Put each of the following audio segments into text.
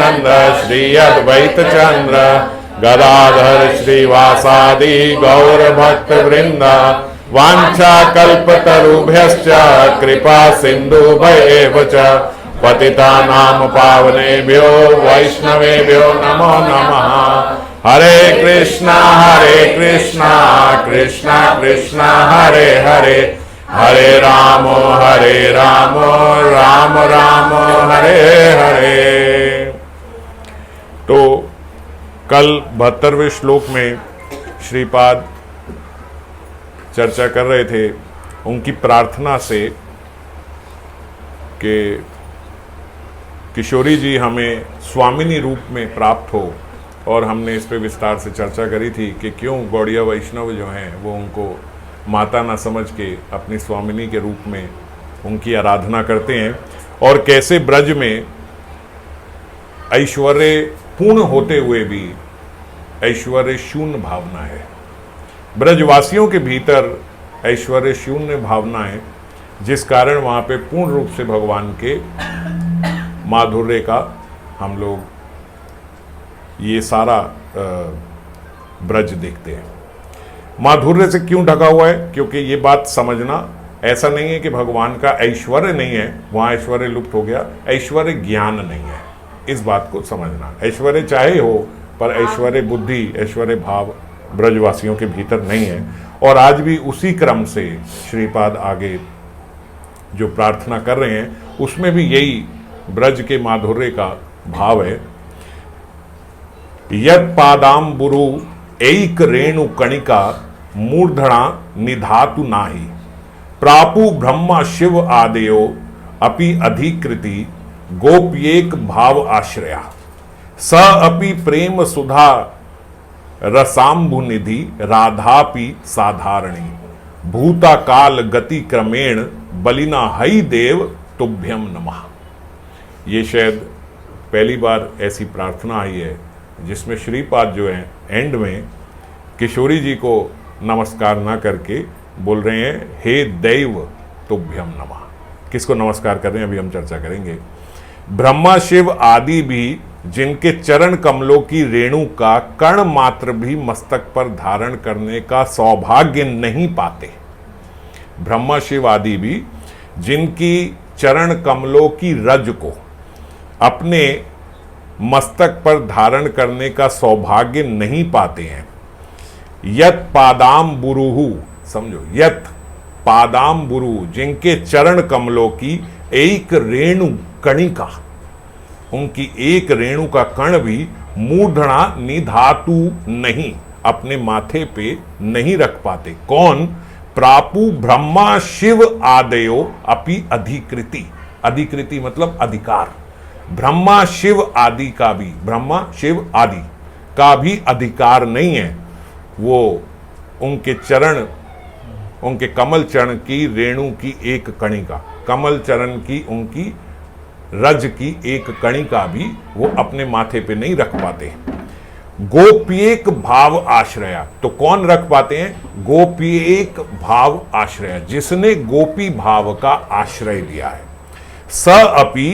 नित्यानंद श्री अद्वैत चंद्र गदाधर श्रीवासादि गौर भक्त वृंद वांछा कल्पतरुभ्यश्च कृपा सिंधुभ्येव च पतितानां पावनेभ्यो वैष्णवेभ्यो नमो नमः। हरे कृष्णा कृष्णा कृष्णा हरे हरे, हरे राम राम राम हरे हरे। तो कल 72वें श्लोक में श्रीपाद चर्चा कर रहे थे उनकी प्रार्थना से कि किशोरी जी हमें स्वामिनी रूप में प्राप्त हो, और हमने इस पे विस्तार से चर्चा करी थी कि क्यों गौड़िया वैष्णव जो हैं वो उनको माता ना समझ के अपनी स्वामिनी के रूप में उनकी आराधना करते हैं, और कैसे ब्रज में ऐश्वर्य पूर्ण होते हुए भी ऐश्वर्य शून्य भावना है। ब्रजवासियों के भीतर ऐश्वर्य शून्य भावना है, जिस कारण वहाँ पे पूर्ण रूप से भगवान के माधुर्य का हम लोग ये सारा ब्रज देखते हैं। माधुर्य से क्यों ढका हुआ है? क्योंकि ये बात समझना, ऐसा नहीं है कि भगवान का ऐश्वर्य नहीं है, वहाँ ऐश्वर्य लुप्त हो गया, ऐश्वर्य ज्ञान नहीं है, इस बात को समझना। ऐश्वर्य चाहे हो, पर ऐश्वर्य बुद्धि, ऐश्वर्य भाव ब्रजवासियों के भीतर नहीं है। और आज भी उसी क्रम से श्रीपाद आगे जो प्रार्थना कर रहे हैं उसमें भी यही ब्रज के माधुर्य का भाव है। यत् पादाम्बुरु एक रेणु कणिका मूर्धना निधातु नाही, प्रापु ब्रह्मा शिव आदयो अपि अधिकृति गोप्येक भाव आश्रया, स अपि प्रेम सुधा रसाम्बु निधि राधापि साधारणी, भूता काल गति क्रमेण बलिना हई देव तुभ्यम नमः। ये शायद पहली बार ऐसी प्रार्थना आई है जिसमें श्रीपाद जो है एंड में किशोरी जी को नमस्कार ना करके बोल रहे हैं हे दैव तुभ्यम नमः। किसको नमस्कार कर रहे हैं अभी हम चर्चा करेंगे। ब्रह्मा शिव आदि भी जिनके चरण कमलों की रेणु का कण मात्र भी मस्तक पर धारण करने का सौभाग्य नहीं पाते, ब्रह्मा शिव आदि भी जिनकी चरण कमलों की रज को अपने मस्तक पर धारण करने का सौभाग्य नहीं पाते हैं, यत पादाम्बुरुहु, समझो, यत पादाम्बुरु, जिनके चरण कमलों की एक रेणु कणिका, उनकी एक रेणु का कण भी मूर्धना निधातु नहीं, अपने माथे पे नहीं रख पाते। कौन? प्रापु ब्रह्मा शिव आदयो अपि अधिकृति, अधिकृति मतलब अधिकार, ब्रह्मा शिव आदि का भी, ब्रह्मा शिव आदि का भी अधिकार नहीं है, वो उनके चरण, उनके कमल चरण की रेणु की एक कणिका, कमल चरण की उनकी रज की एक कणिका भी वो अपने माथे पे नहीं रख पाते। गोप्येक भाव आश्रया, तो कौन रख पाते हैं? गोप्येक भाव आश्रया, जिसने गोपी भाव का आश्रय लिया है। स अपि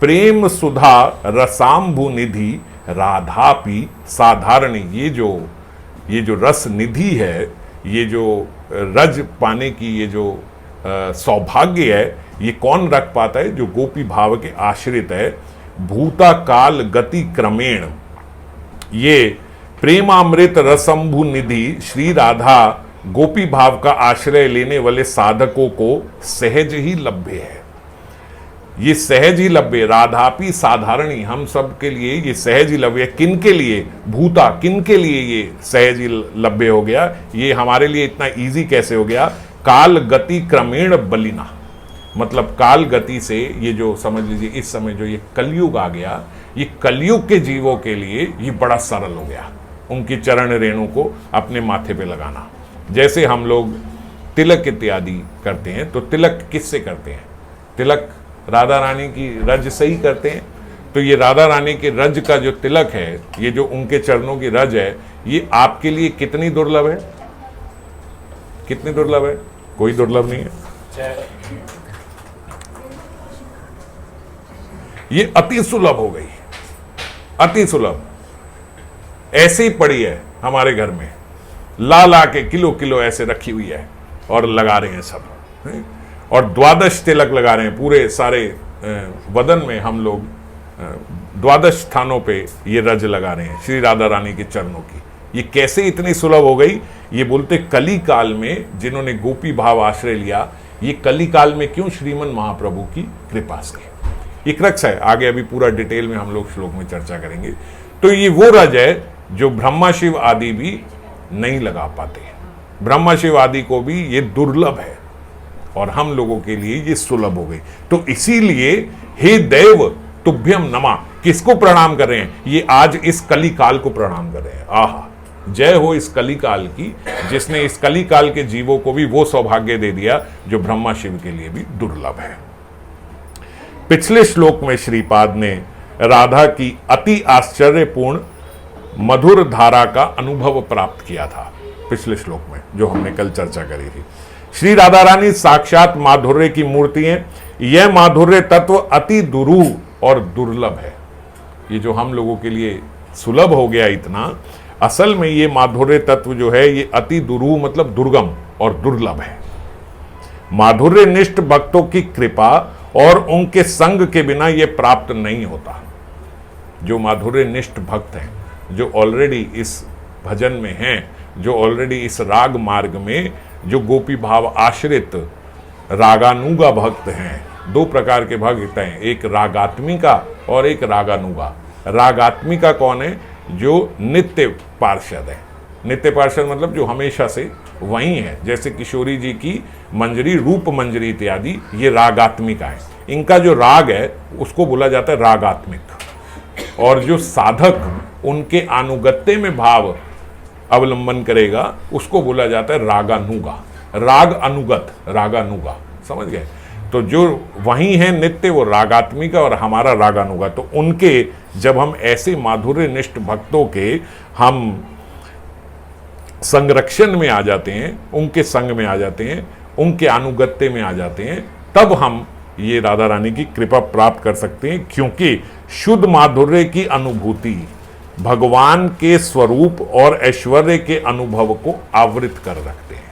प्रेम सुधा रसाम्भु निधि राधापि साधारणी, ये जो रस निधि है, ये जो रज पाने की ये जो सौभाग्य है, ये कौन रख पाता है? जो गोपी भाव के आश्रित है। भूता काल गति क्रमेण, ये प्रेमामृत रसंभु निधि श्री राधा गोपी भाव का आश्रय लेने वाले साधकों को सहज ही लभ्य है। ये सहज ही लभ्य, राधापि साधारणी, हम सब के लिए ये सहज ही लभ्य है। किन के लिए? भूता, किन के लिए ये सहज ही लभ्य हो गया? ये हमारे लिए इतना इजी कैसे हो गया? काल गति क्रमेण बलिना, मतलब काल गति से, ये जो समझ लीजिए इस समय जो ये कलयुग आ गया, ये कलयुग के जीवों के लिए ये बड़ा सरल हो गया, उनकी चरण रेणु को अपने माथे पे लगाना। जैसे हम लोग तिलक इत्यादि करते हैं, तो तिलक किससे करते हैं? तिलक राधा रानी की रज से ही करते हैं। तो ये राधा रानी के रज का जो तिलक है, ये जो उनके चरणों की रज है, ये आपके लिए कितनी दुर्लभ है? कितनी दुर्लभ है? कोई दुर्लभ नहीं है, ये अति सुलभ हो गई। अति सुलभ। ऐसे ही पड़ी है हमारे घर में, ला ला के किलो किलो ऐसे रखी हुई है और लगा रहे हैं सब, और 12 तिलक लगा रहे हैं पूरे सारे वदन में। हम लोग 12 स्थानों पे ये रज लगा रहे हैं श्री राधा रानी के चरणों की। ये कैसे इतनी सुलभ हो गई? ये बोलते कली काल में जिन्होंने गोपी भाव आश्रय लिया, ये कली काल में क्यों? श्रीमन महाप्रभु की कृपा से। ये क्रक्स है, आगे अभी पूरा डिटेल में हम लोग श्लोक में चर्चा करेंगे। तो ये वो रज है जो ब्रह्मा शिव आदि भी नहीं लगा पाते। ब्रह्मा शिव आदि को भी ये दुर्लभ है और हम लोगों के लिए ये सुलभ हो गई। तो इसीलिए हे देव तुभ्यम नमा, किसको प्रणाम कर रहे हैं? ये आज इस कली काल को प्रणाम कर रहे हैं। आहा, जय हो इस कली काल की, जिसने इस कली काल के जीवों को भी वो सौभाग्य दे दिया जो ब्रह्मा शिव के लिए भी दुर्लभ है। पिछले श्लोक में श्रीपाद ने राधा की अति आश्चर्यपूर्ण मधुर धारा का अनुभव प्राप्त किया था। पिछले श्लोक में जो हमने कल चर्चा करी थी, श्री राधा रानी साक्षात माधुर्य की मूर्ति हैं। यह माधुर्य तत्व अति दुरूह और दुर्लभ है। ये जो हम लोगों के लिए सुलभ हो गया इतना, असल में ये माधुर्य तत्व जो है ये अति दुरूह मतलब दुर्गम और दुर्लभ है। माधुर्य निष्ठ भक्तों की कृपा और उनके संग के बिना यह प्राप्त नहीं होता। जो माधुर्य निष्ठ भक्त हैं, जो ऑलरेडी इस भजन में हैं, जो ऑलरेडी इस राग मार्ग में, जो गोपी भाव आश्रित रागानुगा भक्त हैं। 2 प्रकार के भक्त हैं, एक रागात्मिका और एक रागानुगा। रागात्मिका कौन है? जो नित्य पार्षद है। नित्य पार्षद मतलब जो हमेशा से वही है, जैसे किशोरी जी की मंजरी, रूप मंजरी इत्यादि, ये रागात्मिका है। इनका जो राग है उसको बोला जाता है रागात्मिक। और जो साधक उनके अनुगत्य में भाव अवलंबन करेगा उसको बोला जाता है रागानुगा। राग अनुगत, रागानुगा, समझ गए? तो जो वही है नित्य वो रागात्मिका और हमारा रागानुगा। तो उनके जब हम ऐसे माधुर्य निष्ठ भक्तों के हम संरक्षण में आ जाते हैं, उनके संग में आ जाते हैं, उनके अनुगत्य में आ जाते हैं, तब हम ये राधा रानी की कृपा प्राप्त कर सकते हैं। क्योंकि शुद्ध माधुर्य की अनुभूति भगवान के स्वरूप और ऐश्वर्य के अनुभव को आवृत कर रखते हैं।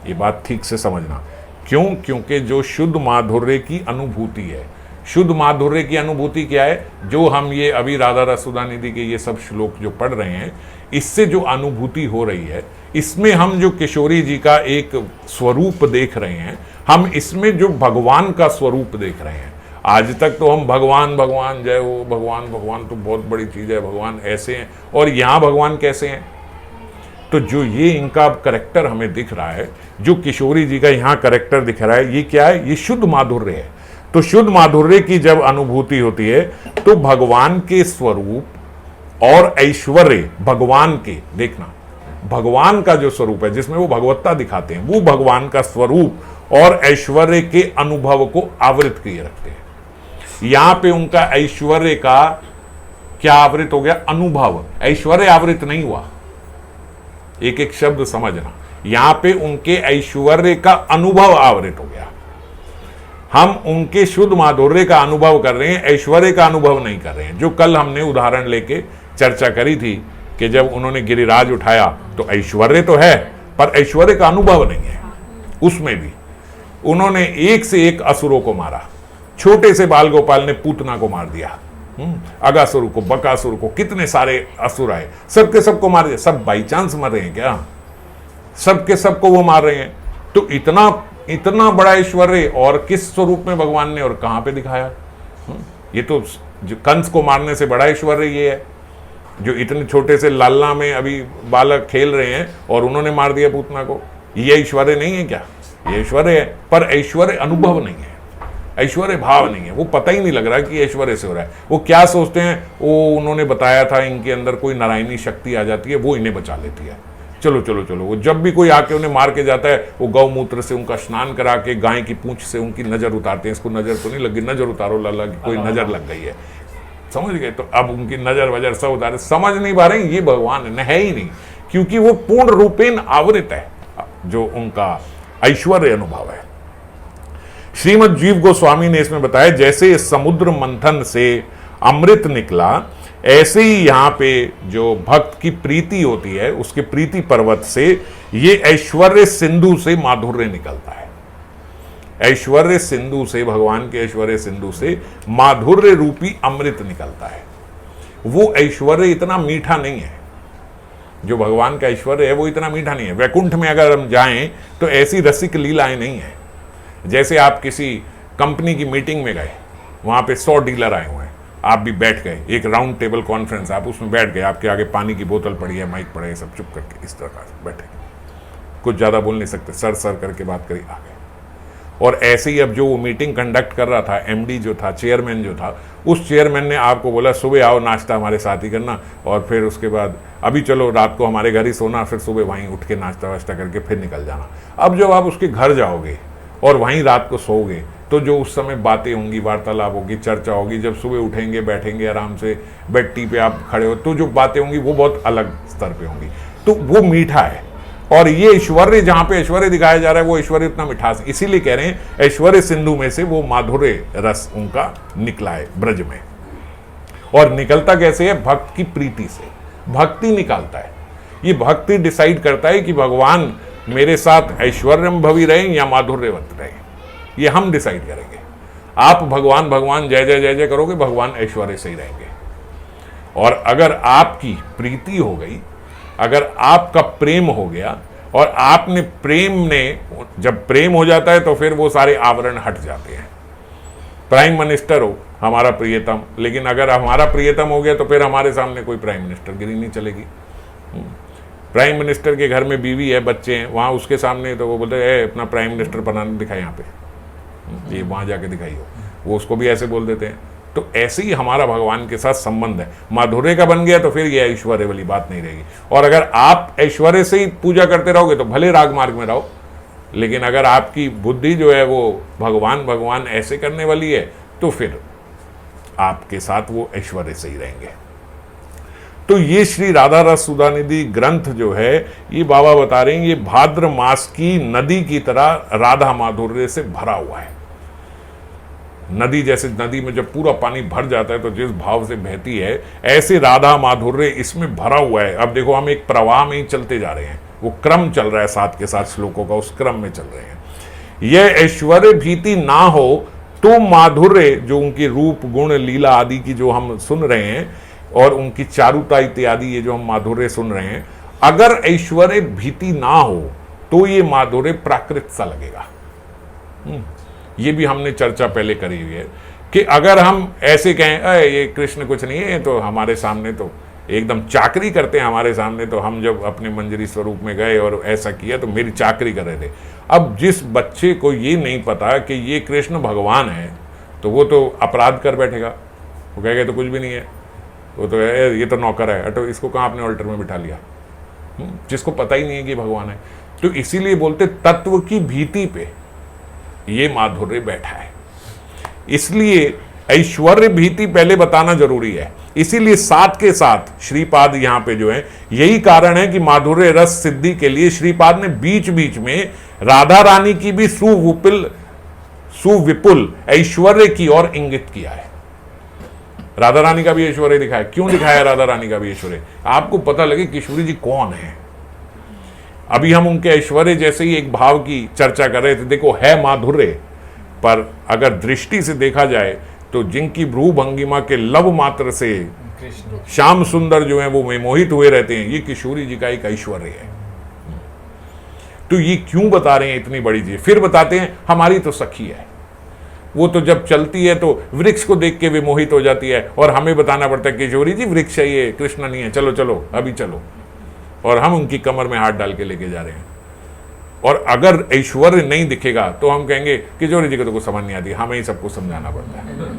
ये बात ठीक से समझना। क्यों? क्योंकि जो शुद्ध माधुर्य की अनुभूति है, शुद्ध माधुर्य की अनुभूति क्या है? जो हम ये अभी राधा रसुदा निधि के ये सब श्लोक जो पढ़ रहे हैं, इससे जो अनुभूति हो रही है, इसमें हम जो किशोरी जी का एक स्वरूप देख रहे हैं, हम इसमें जो भगवान का स्वरूप देख रहे हैं। आज तक तो हम भगवान भगवान, जय हो भगवान, भगवान तो बहुत बड़ी चीज़ है, भगवान ऐसे हैं, और यहाँ भगवान कैसे हैं? तो जो ये इनका करेक्टर हमें दिख रहा है, जो किशोरी जी का यहाँ करेक्टर दिख रहा है, ये क्या है? ये शुद्ध माधुर्य है। तो शुद्ध माधुर्य की जब अनुभूति होती है तो भगवान के स्वरूप और ऐश्वर्य, भगवान के, देखना, भगवान का जो स्वरूप है जिसमें वो भगवत्ता दिखाते हैं, वो भगवान का स्वरूप और ऐश्वर्य के अनुभव को आवृत किए रखते हैं। यहां पे उनका ऐश्वर्य का क्या आवृत हो गया? अनुभव। ऐश्वर्य आवृत नहीं हुआ, एक एक शब्द समझना। यहां पे उनके ऐश्वर्य का अनुभव आवृत हो गया। हम उनके शुद्ध माधुर्य का अनुभव कर रहे हैं, ऐश्वर्य का अनुभव नहीं कर रहे हैं। जो कल हमने उदाहरण लेके चर्चा करी थी कि जब उन्होंने गिरिराज उठाया तो ऐश्वर्य तो है पर ऐश्वर्य का अनुभव नहीं है। उसमें भी उन्होंने एक से एक असुरों को मारा। छोटे से बाल गोपाल ने पूतना को मार दिया, अगासुर को, बकासुर को, कितने सारे असुर आए, सबके सबको मार दिया। सब बाई चांस मर रहे हैं क्या? सबके सबको वो मार रहे हैं। तो इतना बड़ा ऐश्वर्य और किस स्वरूप में भगवान ने और कहां पे दिखाया? ये तो जो कंस को मारने से बड़ा ऐश्वर्य ये है, जो इतने छोटे से लालना में अभी बालक खेल रहे हैं और उन्होंने मार दिया पूतना को। ये ऐश्वर्य नहीं है क्या? ये ऐश्वर्य है, पर ऐश्वर्य अनुभव नहीं है, ऐश्वर्य भाव नहीं है। वो पता ही नहीं लग रहा कि ऐश्वर्य से हो रहा है। वो क्या सोचते हैं? वो उन्होंने बताया था इनके अंदर कोई नारायणी शक्ति आ जाती है, वो इन्हें बचा लेती है। चलो चलो चलो, वो जब भी कोई आके उन्हें मार के जाता है, वो गौमूत्र से उनका स्नान करा के गाय की पूंछ से उनकी नजर उतारते हैं। इसको नजर तो नहीं लगी, नजर उतारो लाला की कोई नजर लग गई है, समझ गए? तो अब उनकी नजर वजर सब उतारे, समझ नहीं पा रहे ये भगवान है ही नहीं, क्योंकि वो पूर्ण रूपेण आवृत है जो उनका ऐश्वर्य अनुभव है। श्रीमद जीव गोस्वामी ने इसमें बताया, जैसे समुद्र मंथन से अमृत निकला, ऐसे ही यहां पे जो भक्त की प्रीति होती है उसके प्रीति पर्वत से ये ऐश्वर्य सिंधु से माधुर्य निकलता है। ऐश्वर्य सिंधु से, भगवान के ऐश्वर्य सिंधु से माधुर्य रूपी अमृत निकलता है। वो ऐश्वर्य इतना मीठा नहीं है, जो भगवान का ऐश्वर्य है वो इतना मीठा नहीं है। वैकुंठ में अगर हम जाएं तो ऐसी रसिक लीलाएं नहीं है। जैसे आप किसी कंपनी की मीटिंग में गए, वहां पे 100 डीलर आए हुए हैं, आप भी बैठ गए, एक राउंड टेबल कॉन्फ्रेंस, आप उसमें बैठ गए, आपके आगे पानी की बोतल पड़ी है, माइक पड़े है, सब चुप करके इस तरह से बैठे, कुछ ज़्यादा बोल नहीं सकते, सर सर करके बात करी, आ गए। और ऐसे ही अब जो वो मीटिंग कंडक्ट कर रहा था, एमडी जो था, चेयरमैन जो था, उस चेयरमैन ने आपको बोला सुबह आओ नाश्ता हमारे साथ ही करना, और फिर उसके बाद अभी चलो रात को हमारे घर ही सोना, फिर सुबह वहीं उठ के नाश्ता वाश्ता करके फिर निकल जाना। अब जब आप उसके घर जाओगे और वहीं रात को सोओगे तो जो उस समय बातें होंगी, वार्तालाप होगी, चर्चा होगी, जब सुबह उठेंगे, बैठेंगे आराम से, बेड टी पे आप खड़े हो, तो जो बातें होंगी वो बहुत अलग स्तर पे होंगी। तो वो मीठा है। और ये ऐश्वर्य, जहां पे ऐश्वर्य दिखाया जा रहा है, वो ऐश्वर्य इतना मिठास, इसीलिए कह रहे हैं ऐश्वर्य सिंधु में से वो माधुर्य रस उनका निकला है ब्रज में। और निकलता कैसे है? भक्त की प्रीति से भक्ति निकालता है। ये भक्ति डिसाइड करता है कि भगवान मेरे साथ ऐश्वर्यम भवी रहे या माधुर्यवत रहे, ये हम डिसाइड करेंगे। आप भगवान भगवान जय जय जय जय करोगे, भगवान ऐश्वर्य से ही रहेंगे। और अगर आपकी प्रीति हो गई, अगर आपका प्रेम हो गया, और आपने प्रेम ने, जब प्रेम हो जाता है तो फिर वो सारे आवरण हट जाते हैं। प्राइम मिनिस्टर हो हमारा प्रियतम, लेकिन अगर हमारा प्रियतम हो गया तो फिर हमारे सामने कोई प्राइम मिनिस्टर गिरी नहीं चलेगी। प्राइम मिनिस्टर के घर में बीवी है, बच्चे हैं, वहाँ उसके सामने तो वो बोलते हैं अपना प्राइम मिनिस्टर बनाने दिखाए यहाँ पे, ये वहाँ जाके दिखाइए, वो उसको भी ऐसे बोल देते हैं। तो ऐसे ही हमारा भगवान के साथ संबंध है। माधुर्य का बन गया तो फिर ये ऐश्वर्य वाली बात नहीं रहेगी। और अगर आप ऐश्वर्य से ही पूजा करते रहोगे तो भले राग मार्ग में रहो, लेकिन अगर आपकी बुद्धि जो है वो भगवान भगवान ऐसे करने वाली है तो फिर आपके साथ वो ऐश्वर्य से ही रहेंगे। तो ये श्री राधा रस सुधानिधि ग्रंथ जो है, ये बाबा बता रहे हैं, ये भाद्र मास की नदी की तरह राधा माधुर्य से भरा हुआ है। नदी, जैसे नदी में जब पूरा पानी भर जाता है तो जिस भाव से बहती है, ऐसे राधा माधुर्य इसमें भरा हुआ है। अब देखो हम एक प्रवाह में ही चलते जा रहे हैं, वो क्रम चल रहा है, साथ के साथ श्लोकों का उस क्रम में चल रहे हैं। यह ऐश्वर्य भीति ना हो तो माधुर्य, जो उनकी रूप गुण लीला आदि की जो हम सुन रहे हैं, और उनकी चारुता इत्यादि ये जो हम माधुर्य सुन रहे हैं, अगर ऐश्वर्य भीति ना हो तो ये माधुर्य प्राकृत सा लगेगा। ये भी हमने चर्चा पहले करी हुई है कि अगर हम ऐसे कहें ये कृष्ण कुछ नहीं है, तो हमारे सामने तो एकदम चाकरी करते हैं हमारे सामने, तो हम जब अपने मंजरी स्वरूप में गए और ऐसा किया तो मेरी चाकरी कर रहे थे। अब जिस बच्चे को ये नहीं पता कि ये कृष्ण भगवान है, तो वो तो अपराध कर बैठेगा, वो कहेगा तो कुछ भी नहीं है, वो तो ये तो नौकर है, तो इसको कहाँ आपने ऑल्टर में बिठा लिया, जिसको पता ही नहीं है कि भगवान है। तो इसीलिए बोलते तत्व की भीति पे ये माधुर्य बैठा है। इसलिए ऐश्वर्य भीति पहले बताना जरूरी है। इसीलिए साथ के साथ श्रीपाद यहां पे जो है, यही कारण है कि माधुर्य रस सिद्धि के लिए श्रीपाद ने बीच बीच में राधा रानी की भी सुविपुल ऐश्वर्य की ओर इंगित किया है। राधा रानी का भी ऐश्वर्य दिखाया। क्यों दिखाया राधा रानी का भी ऐश्वर्य? आपको पता लगे किशोरी जी कौन है। अभी हम उनके ऐश्वर्य जैसे ही एक भाव की चर्चा कर रहे थे, देखो है माधुर्य, पर अगर दृष्टि से देखा जाए तो जिनकी भ्रू भंगिमा के लव मात्र से श्याम सुंदर जो है वो मोहित हुए रहते हैं, ये किशोरी जी का एक ऐश्वर्य है। तो ये क्यों बता रहे हैं इतनी बड़ी चीज? फिर बताते हैं हमारी तो सखी है, वो तो जब चलती है तो वृक्ष को देख के विमोहित हो जाती है, और हमें बताना पड़ता है किशोरी जी वृक्ष है ये, कृष्ण नहीं है, चलो चलो अभी चलो, और हम उनकी कमर में हाथ डाल के लेके जा रहे हैं। और अगर ऐश्वर्य नहीं दिखेगा तो हम कहेंगे किशोरी जी को तो कुछ समझ नहीं आती, हमें ही सबको समझाना पड़ता है,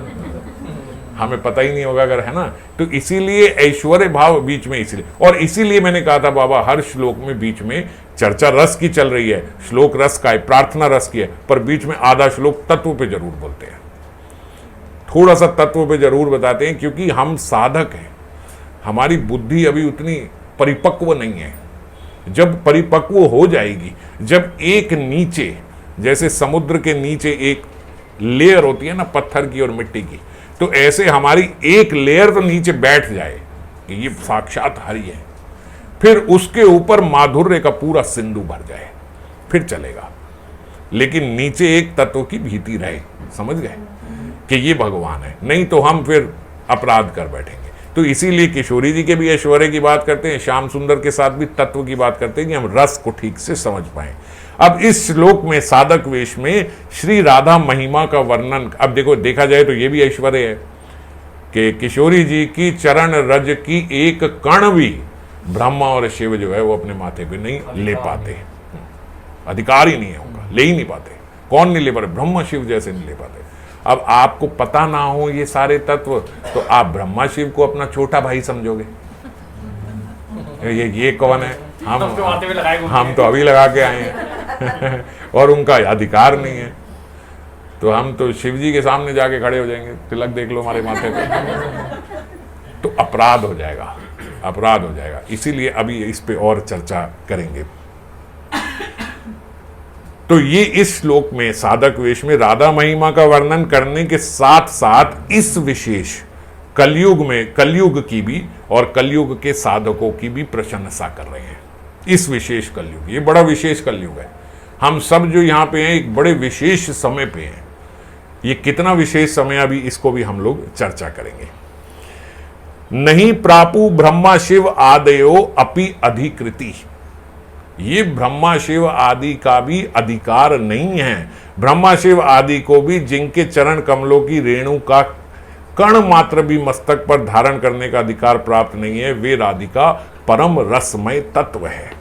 हमें पता ही नहीं होगा अगर, है ना। तो इसीलिए ऐश्वर्य भाव बीच में, इसीलिए, और इसीलिए मैंने कहा था बाबा हर श्लोक में बीच में चर्चा रस की चल रही है, श्लोक रस का है, प्रार्थना रस की है, पर बीच में आधा श्लोक तत्व पे जरूर बोलते हैं, थोड़ा सा तत्व पे जरूर बताते हैं, क्योंकि हम साधक हैं, हमारी बुद्धि अभी उतनी परिपक्व नहीं है। जब परिपक्व हो जाएगी, जब एक नीचे, जैसे समुद्र के नीचे एक लेयर होती है ना पत्थर की और मिट्टी की, तो ऐसे हमारी एक लेयर तो नीचे बैठ जाए कि ये साक्षात हरि है, फिर उसके ऊपर माधुर्य का पूरा सिंधु भर जाए, फिर चलेगा। लेकिन नीचे एक तत्व की भीति रहे, समझ गए कि ये भगवान है, नहीं तो हम फिर अपराध कर बैठेंगे। तो इसीलिए किशोरी जी के भी ऐश्वर्य की बात करते हैं, श्याम सुंदर के साथ भी तत्व की बात करते हैं कि हम रस को ठीक से समझ पाए। अब इस श्लोक में साधक वेश में श्री राधा महिमा का वर्णन, अब देखो देखा जाए तो ये भी ऐश्वर्य है कि किशोरी जी की चरण रज की एक कण भी ब्रह्मा और शिव जो है वो अपने माथे पे नहीं ले पाते, अधिकार ही नहीं है उनका, ले ही नहीं पाते। कौन नहीं ले पाते? ब्रह्मा शिव जैसे नहीं ले पाते। अब आपको पता ना हो ये सारे तत्व तो आप ब्रह्मा शिव को अपना छोटा भाई समझोगे। ये कौन है? हम तो अभी लगा के आए हैं और उनका अधिकार नहीं है, तो हम तो शिव जी के सामने जाके खड़े हो जाएंगे, तिलक देख लो हमारे माथे पे, तो अपराध हो जाएगा, अपराध हो जाएगा। इसीलिए अभी इस पे और चर्चा करेंगे। तो ये इस श्लोक में साधक वेश में राधा महिमा का वर्णन करने के साथ साथ इस विशेष कलयुग में, कलयुग की भी और कलयुग के साधकों की भी प्रशंसा कर रहे हैं। इस विशेष कलयुग, ये बड़ा विशेष कलयुग है। हम सब जो यहाँ पे हैं एक बड़े विशेष समय पे हैं। ये कितना विशेष समय, अभी इसको भी हम लोग चर्चा करेंगे। नहीं प्रापु ब्रह्मा शिव आदयो अपि अधिकृति, ये ब्रह्मा शिव आदि का भी अधिकार नहीं है। ब्रह्मा शिव आदि को भी जिनके चरण कमलों की रेणु का कण मात्र भी मस्तक पर धारण करने का अधिकार प्राप्त नहीं है, वे राधिका परम रसमय तत्व है।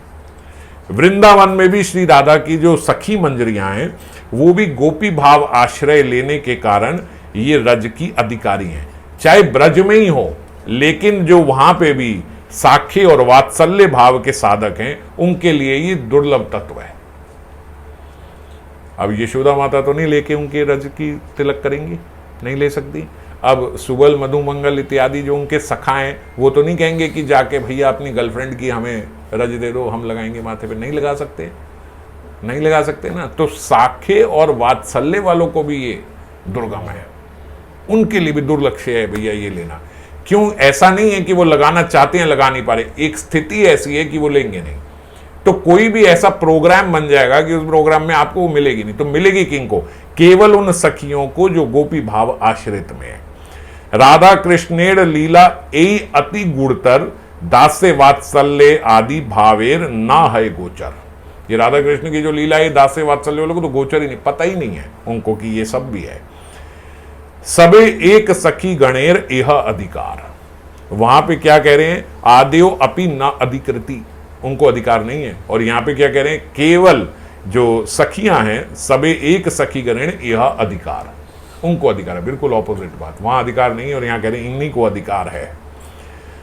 वृंदावन में भी श्री राधा की जो सखी मंजरियां हैं वो भी गोपी भाव आश्रय लेने के कारण ये रज की अधिकारी हैं। चाहे ब्रज में ही हो, लेकिन जो वहां पे भी साख्य और वात्सल्य भाव के साधक हैं उनके लिए ये दुर्लभ तत्व है। अब यशोदा माता तो नहीं लेके उनके रज की तिलक करेंगी, नहीं ले सकती। अब सुबल मधुमंगल इत्यादि जो उनके सखा हैं वो तो नहीं कहेंगे कि जाके भैया अपनी गर्लफ्रेंड की हमें रज दे दो, हम लगाएंगे माथे पे, नहीं लगा सकते, नहीं लगा सकते ना। तो साखे और वात्सल्य वालों को भी ये दुर्गम है, उनके लिए भी दुर्लक्ष्य है भैया ये लेना। क्यों? ऐसा नहीं है कि वो लगाना चाहते हैं, लगा नहीं पा रहे, एक स्थिति ऐसी है कि वो लेंगे नहीं। तो कोई भी ऐसा प्रोग्राम बन जाएगा कि उस प्रोग्राम में आपको वो मिलेगी नहीं। तो मिलेगी किन को? केवल उन सखियों को जो गोपी भाव आश्रित में है। राधा कृष्णेर लीला एई अति गुणतर दास्य वात्सल्य आदि भावेर ना है गोचर। ये राधा कृष्ण की जो लीला है दास्य वात्सल्य वालों को तो गोचर ही नहीं, पता ही नहीं है उनको कि ये सब भी है। सबे एक सखी गणेर यह अधिकार, वहां पे क्या कह रहे हैं? आद्यो अपि न अधिकृति, उनको अधिकार नहीं है। और यहां पे क्या कह रहे हैं? केवल जो सखियां हैं सबे एक सखी गणेर यह अधिकार, उनको अधिकार है। बिल्कुल ऑपोजिट बात, वहां अधिकार नहीं है और यहां कह रहे हैं इन्हीं को अधिकार है।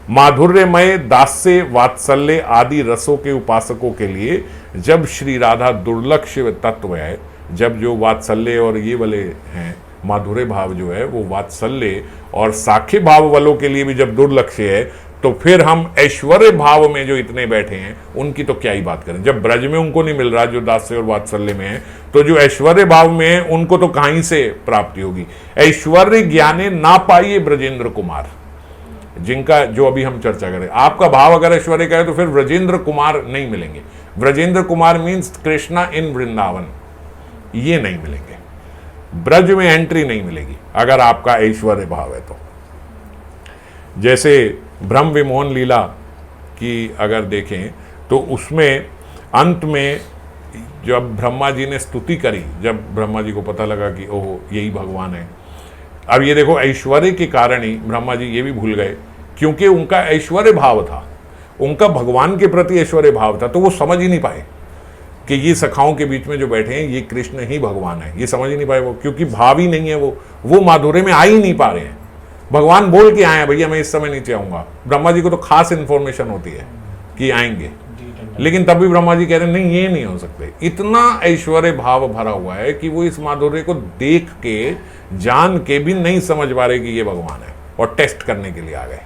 माधुर्यमय दास्य वात्सल्य आदि रसों के उपासकों के लिए जब श्री राधा दुर्लक्ष्य तत्व है, जब जो वात्सल्य और ये वाले हैं माधुर्य भाव जो है वो वात्सल्य और साख्य भाव वालों के लिए भी जब दुर्लक्ष्य है, तो फिर हम ऐश्वर्य भाव में जो इतने बैठे हैं उनकी तो क्या ही बात करें। जब ब्रज में उनको नहीं मिल रहा जो दास्य और वात्सल्य में है, तो जो ऐश्वर्य भाव में है उनको तो कहीं से प्राप्ति होगी। ऐश्वर्य ज्ञाने ना पाइए ब्रजेंद्र कुमार, जिनका जो अभी हम चर्चा करें। आपका भाव अगर ऐश्वर्य का है तो फिर ब्रजेंद्र कुमार नहीं मिलेंगे। ब्रजेंद्र कुमार मीन्स कृष्णा इन वृंदावन, ये नहीं मिलेंगे। ब्रज में एंट्री नहीं मिलेगी अगर आपका ऐश्वर्य भाव है तो। जैसे ब्रह्म विमोहन लीला की अगर देखें तो उसमें अंत में जब ब्रह्मा जी ने स्तुति करी, जब ब्रह्मा जी को पता लगा कि ओहो यही भगवान है। अब ये देखो ऐश्वर्य के कारण ही ब्रह्मा जी ये भी भूल गए, क्योंकि उनका ऐश्वर्य भाव था, उनका भगवान के प्रति ऐश्वर्य भाव था, तो वो समझ ही नहीं पाए कि ये सखाओं के बीच में जो बैठे हैं ये कृष्ण ही भगवान है। ये समझ ही नहीं पाए वो, क्योंकि भाव ही नहीं है, वो माधुर्य में आ ही नहीं पा रहे हैं। भगवान बोल के आए हैं भैया मैं इस समय नीचे आऊंगा, ब्रह्मा जी को तो खास इंफॉर्मेशन होती है कि आएंगे, लेकिन तब भी ब्रह्मा जी कह रहे हैं नहीं ये नहीं हो सकते। इतना ऐश्वर्य भाव भरा हुआ है कि वो इस माधुर्य को देख के जान के भी नहीं समझ पा रहे कि ये भगवान है, और टेस्ट करने के लिए आ गए।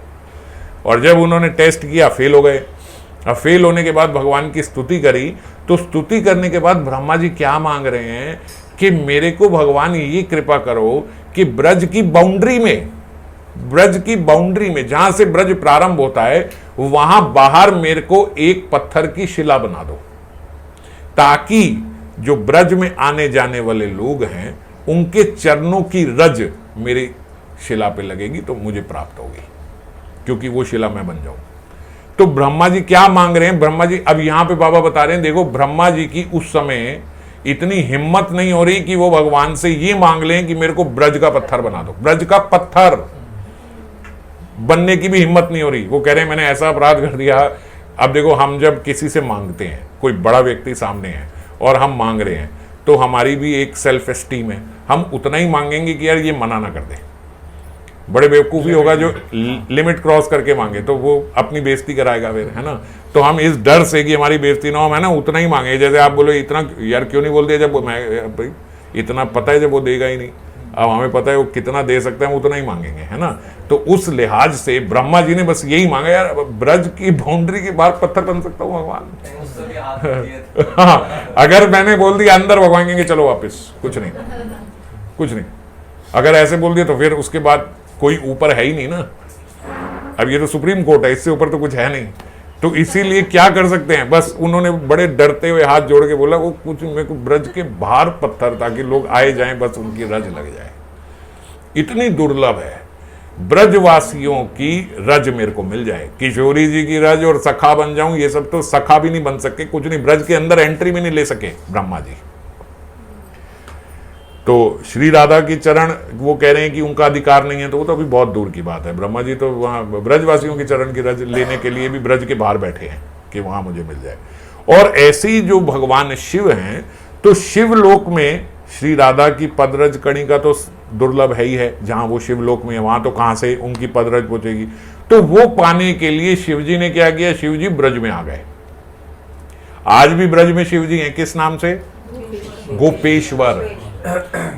और जब उन्होंने टेस्ट किया फेल हो गए। अब फेल होने के बाद भगवान की स्तुति करी, तो स्तुति करने के बाद ब्रह्मा जी क्या मांग रहे हैं कि मेरे को भगवान ये कृपा करो कि ब्रज की बाउंड्री में ब्रज की बाउंड्री में, जहां से ब्रज प्रारंभ होता है वहां बाहर मेरे को एक पत्थर की शिला बना दो, ताकि जो ब्रज में आने जाने वाले लोग हैं उनके चरणों की रज मेरी शिला पे लगेगी तो मुझे प्राप्त होगी, क्योंकि वो शिला मैं बन जाऊं। तो ब्रह्मा जी क्या मांग रहे हैं? ब्रह्मा जी अब यहां पे बाबा बता रहे हैं, देखो ब्रह्मा जी की उस समय इतनी हिम्मत नहीं हो रही कि वो भगवान से ये मांग लें कि मेरे को ब्रज का पत्थर बना दो। ब्रज का पत्थर बनने की भी हिम्मत नहीं हो रही। वो कह रहे हैं मैंने ऐसा अपराध कर दिया। अब देखो, हम जब किसी से मांगते हैं, कोई बड़ा व्यक्ति सामने है और हम मांग रहे हैं, तो हमारी भी एक सेल्फ एस्टीम है, हम उतना ही मांगेंगे कि यार ये मना ना कर दे। बड़े बेवकूफ़ी होगा जो लिमिट क्रॉस करके मांगे, तो वो अपनी बेइज्जती कराएगा फिर, है ना। तो हम इस डर से कि हमारी बेइज्जती ना हो, है ना, उतना ही मांगे। जैसे आप बोलो इतना यार क्यों नहीं बोल दिया, जब मैं भाई इतना पता है जब वो देगा ही नहीं, अब हमें पता है वो कितना दे सकता है, हम उतना ही मांगेंगे, है ना। तो उस लिहाज से ब्रह्मा जी ने बस यही मांगा, यार ब्रज की बाउंड्री के बाहर पत्थर बन सकता हूँ भगवान। हाँ, अगर मैंने बोल दिया अंदर, भगवान कहेंगे चलो वापिस, कुछ नहीं कुछ नहीं। अगर ऐसे बोल दिया तो फिर उसके बाद कोई ऊपर है ही नहीं ना। अब ये तो सुप्रीम कोर्ट है, इससे ऊपर तो कुछ है नहीं। तो इसीलिए क्या कर सकते हैं, बस उन्होंने बड़े डरते हुए हाथ जोड़ के बोला वो कुछ मेरे को ब्रज के बाहर पत्थर, ताकि लोग आए जाएं, बस उनकी रज लग जाए। इतनी दुर्लभ है ब्रजवासियों की रज मेरे को मिल जाए, किशोरी जी की रज और सखा बन जाऊं। ये सब तो सखा भी नहीं बन सके, कुछ नहीं, ब्रज के अंदर एंट्री भी नहीं ले सके ब्रह्मा जी। तो श्री राधा की चरण वो कह रहे हैं कि उनका अधिकार नहीं है, तो वो तो अभी बहुत दूर की बात है। ब्रह्मा जी तो वहाँ ब्रजवासियों की चरण की रज लेने के लिए भी ब्रज के बाहर बैठे हैं कि वहां मुझे मिल जाए। और ऐसे ही जो भगवान शिव हैं, तो शिवलोक में श्री राधा की पदरज कणिका तो दुर्लभ है ही है। जहां वो शिवलोक में है वहां तो कहां से उनकी पदरज पहुंचेगी। तो वो पाने के लिए शिव जी ने क्या किया, शिव जी ब्रज में आ गए। आज भी ब्रज में शिव जी हैं, किस नाम से? गोपेश्वर।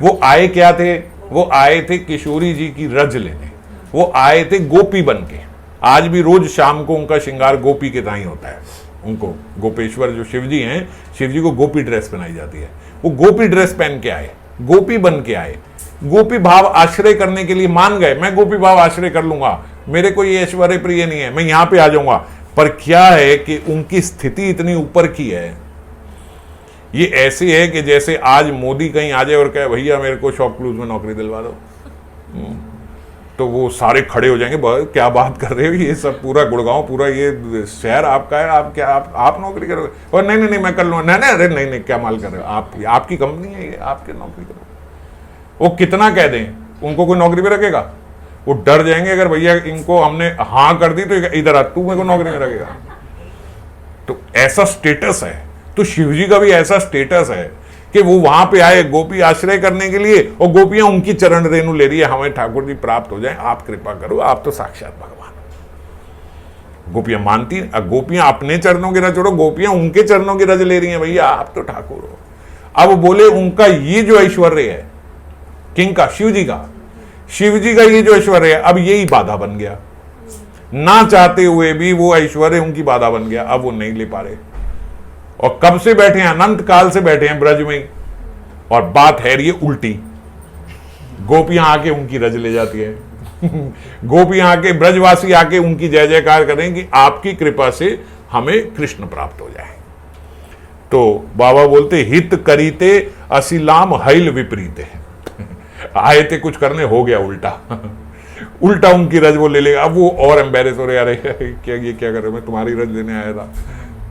वो आए क्या थे? वो आए थे किशोरी जी की रज लेने, वो आए थे गोपी बन के। आज भी रोज शाम को उनका श्रृंगार गोपी के ताई होता है। उनको गोपेश्वर जो शिव जी हैं, शिव जी को गोपी ड्रेस पहनाई जाती है। वो गोपी ड्रेस पहन के आए, गोपी बन के आए, गोपी भाव आश्रय करने के लिए मान गए। मैं गोपी भाव आश्रय कर लूंगा, मेरे को ये ऐश्वर्य प्रिय नहीं है, मैं यहां पे आ जाऊंगा। पर क्या है कि उनकी स्थिति इतनी ऊपर की है, ये ऐसी है कि जैसे आज मोदी कहीं आ जाए और कहे भैया मेरे को शॉप क्लूज में नौकरी दिलवा दो, तो वो सारे खड़े हो जाएंगे, क्या बात कर रहे हो, ये सब पूरा गुड़गांव, पूरा ये शहर आपका है, आप क्या आप नौकरी करोगे? और नहीं नहीं नहीं मैं कर लूँगा, नहीं अरे नहीं नहीं क्या माल कर रहे हो, आपकी कंपनी है ये, आपके नौकरी करो। वो कितना कह दें, उनको कोई नौकरी पे रखेगा? वो डर जाएंगे, अगर भैया इनको हमने हाँ कर दी तो इधर आ, तू मेरे को नौकरी में रखेगा। तो ऐसा स्टेटस है। तो शिवजी का भी ऐसा स्टेटस है कि वो वहां पे आए गोपी आश्रय करने के लिए, और गोपियां उनकी चरण रेणु ले रही है, हमें ठाकुर जी प्राप्त हो जाए, आप कृपा करो, आप तो साक्षात भगवान। गोपियां मानती, गोपियां अपने चरणों की रज छोड़ो, गोपियां उनके चरणों की रज ले रही हैं, भैया आप तो ठाकुर हो। अब बोले उनका ये जो ऐश्वर्य है, किंग का, शिव जी का, शिव जी का ये जो ऐश्वर्य है, अब यही बाधा बन गया। ना चाहते हुए भी वो ऐश्वर्य उनकी बाधा बन गया। अब वो नहीं ले पा रहे, और कब से बैठे हैं? अनंत काल से बैठे हैं ब्रज में। और बात है ये उल्टी, गोपियां आके उनकी रज ले जाती है। गोपियां आके, ब्रजवासी आके उनकी जय जयकार करें कि आपकी कृपा से हमें कृष्ण प्राप्त हो जाए। तो बाबा बोलते हित करीते असिलाम हैल विपरीते। आए थे कुछ करने, हो गया उल्टा। उल्टा उनकी रज वो ले लेगा। अब वो और एम्बेरेस हो रहे, अरे क्या ये क्या कर रहे हो, मैं तुम्हारी रज लेने आया था,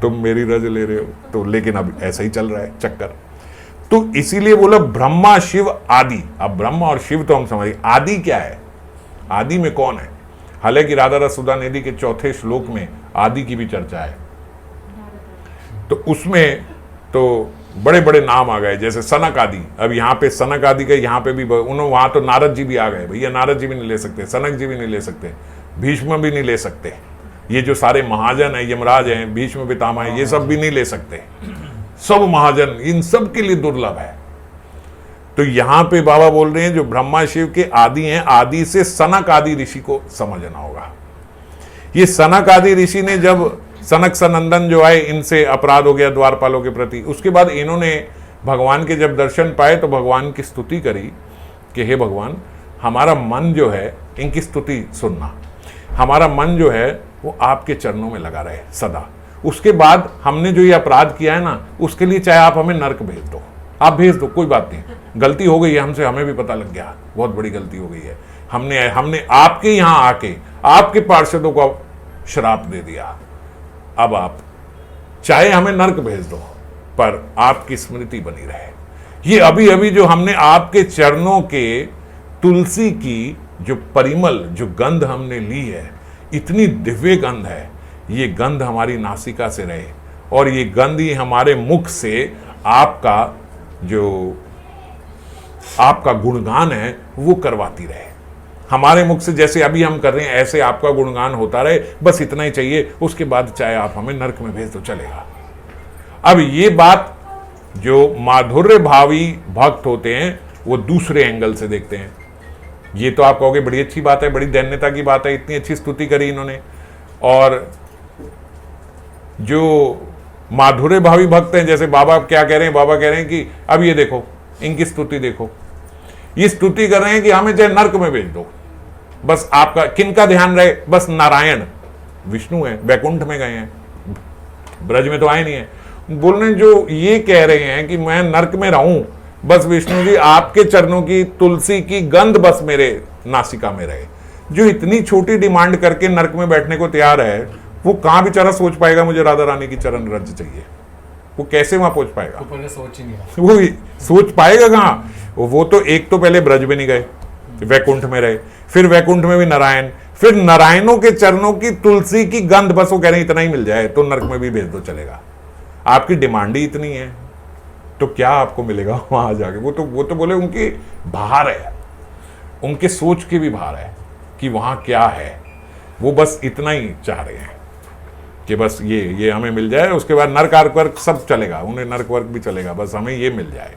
तुम मेरी रज ले रहे हो। तो लेकिन अब ऐसा ही चल रहा है चक्कर। तो इसीलिए बोला ब्रह्मा शिव आदि। अब ब्रह्मा और शिव तो हम समझे, आदि क्या है, आदि में कौन है? हालांकि राधा रस सुधा निधि के चौथे श्लोक में आदि की भी चर्चा है। तो उसमें तो बड़े बड़े नाम आ गए, जैसे सनक आदि। अब यहाँ पे सनक आदि का, यहाँ पे भी उन्होंने, वहां तो नारद जी भी आ गए। भैया नारद जी भी नहीं ले सकते, सनक जी भी नहीं ले सकते, भीष्म भी नहीं ले सकते, ये जो सारे महाजन है, यमराज हैं, भीष्म पितामह है, ये सब भी नहीं ले सकते। सब महाजन इन सब के लिए दुर्लभ है। तो यहां पे बाबा बोल रहे हैं जो ब्रह्मा शिव के आदि हैं, आदि से सनक आदि ऋषि को समझना होगा। ये सनक आदि ऋषि ने, जब सनक सनंदन जो आए, इनसे अपराध हो गया द्वारपालों के प्रति, उसके बाद इन्होंने भगवान के जब दर्शन पाए तो भगवान की स्तुति करी कि हे भगवान, हमारा मन जो है, इनकी स्तुति सुनना, हमारा मन जो है वो आपके चरणों में लगा रहे सदा। उसके बाद हमने जो ये अपराध किया है ना, उसके लिए चाहे आप हमें नर्क भेज दो, आप भेज दो, कोई बात नहीं, गलती हो गई है हमसे, हमें भी पता लग गया, बहुत बड़ी गलती हो गई है, हमने आपके यहां आके आपके पार्षदों को श्राप दे दिया। अब आप चाहे हमें नर्क भेज दो, पर आपकी स्मृति बनी रहे। ये अभी अभी जो हमने आपके चरणों के तुलसी की जो परिमल, जो गंध हमने ली है, इतनी दिव्य गंध है, ये गंध हमारी नासिका से रहे, और ये गंध ही हमारे मुख से आपका गुणगान है वो करवाती रहे। हमारे मुख से जैसे अभी हम कर रहे हैं, ऐसे आपका गुणगान होता रहे, बस इतना ही चाहिए। उसके बाद चाहे आप हमें नरक में भेज दो, चलेगा। अब ये बात जो माधुर्य भावी भक्त होते हैं वो दूसरे एंगल से देखते हैं। ये तो आप कहोगे बड़ी अच्छी बात है, बड़ी दैन्यता की बात है, इतनी अच्छी स्तुति करी इन्होंने। और जो माधुर्य भावी भक्त हैं, जैसे बाबा क्या कह रहे हैं, बाबा कह रहे हैं कि अब ये देखो, इनकी स्तुति देखो, ये स्तुति कर रहे हैं कि हमें चाहे नर्क में भेज दो, बस आपका किनका ध्यान रहे, बस नारायण विष्णु है, वैकुंठ में गए हैं, ब्रज में तो आए नहीं है। बोलने जो ये कह रहे हैं कि मैं नर्क में रहूं, बस विष्णु जी आपके चरणों की तुलसी की गंध बस मेरे नासिका में रहे। जो इतनी छोटी डिमांड करके नर्क में बैठने को तैयार है, वो कहां बेचारा सोच पाएगा मुझे राधा रानी की चरण रज चाहिए, वो कैसे वहां पहुंच पाएगा? सोच ही नहीं, वो सोच पाएगा कहां? वो तो एक तो पहले ब्रज में नहीं गए, वैकुंठ में रहे, फिर वैकुंठ में भी नारायण, फिर नारायणों के चरणों की तुलसी की गंध, बस वो कह रहे हैं इतना ही मिल जाए तो नर्क में भी भेज दो, चलेगा। आपकी डिमांड ही इतनी है, तो क्या आपको मिलेगा वहां जाके? वो तो बोले उनकी बाहर है, उनके सोच के भी बाहर है कि वहां क्या है। वो बस इतना ही चाह रहे हैं कि बस ये हमें मिल जाए, उसके बाद नर्क वर्क सब चलेगा, उन्हें नर्क वर्क भी चलेगा, बस हमें ये मिल जाए।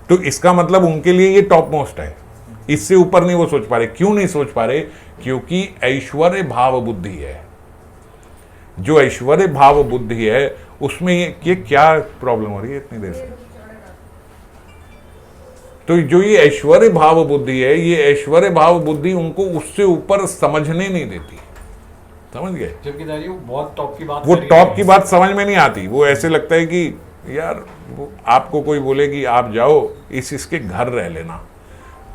तो इसका मतलब उनके लिए ये टॉप मोस्ट है, इससे ऊपर नहीं वो सोच पा रहे। क्यों नहीं सोच पा रहे? क्योंकि ऐश्वर्य भाव बुद्धि है। जो ऐश्वर्य भाव बुद्धि है उसमें ये क्या प्रॉब्लम हो रही है इतनी देर से? तो जो ये ऐश्वर्य भाव बुद्धि है, ये ऐश्वर्य भाव बुद्धि उनको उससे ऊपर समझने नहीं देती, समझ गए? जबकि वो बहुत टॉप की बात, वो टॉप की बात समझ में नहीं आती। वो ऐसे लगता है कि यार आपको कोई बोले कि आप जाओ इसके घर रह लेना,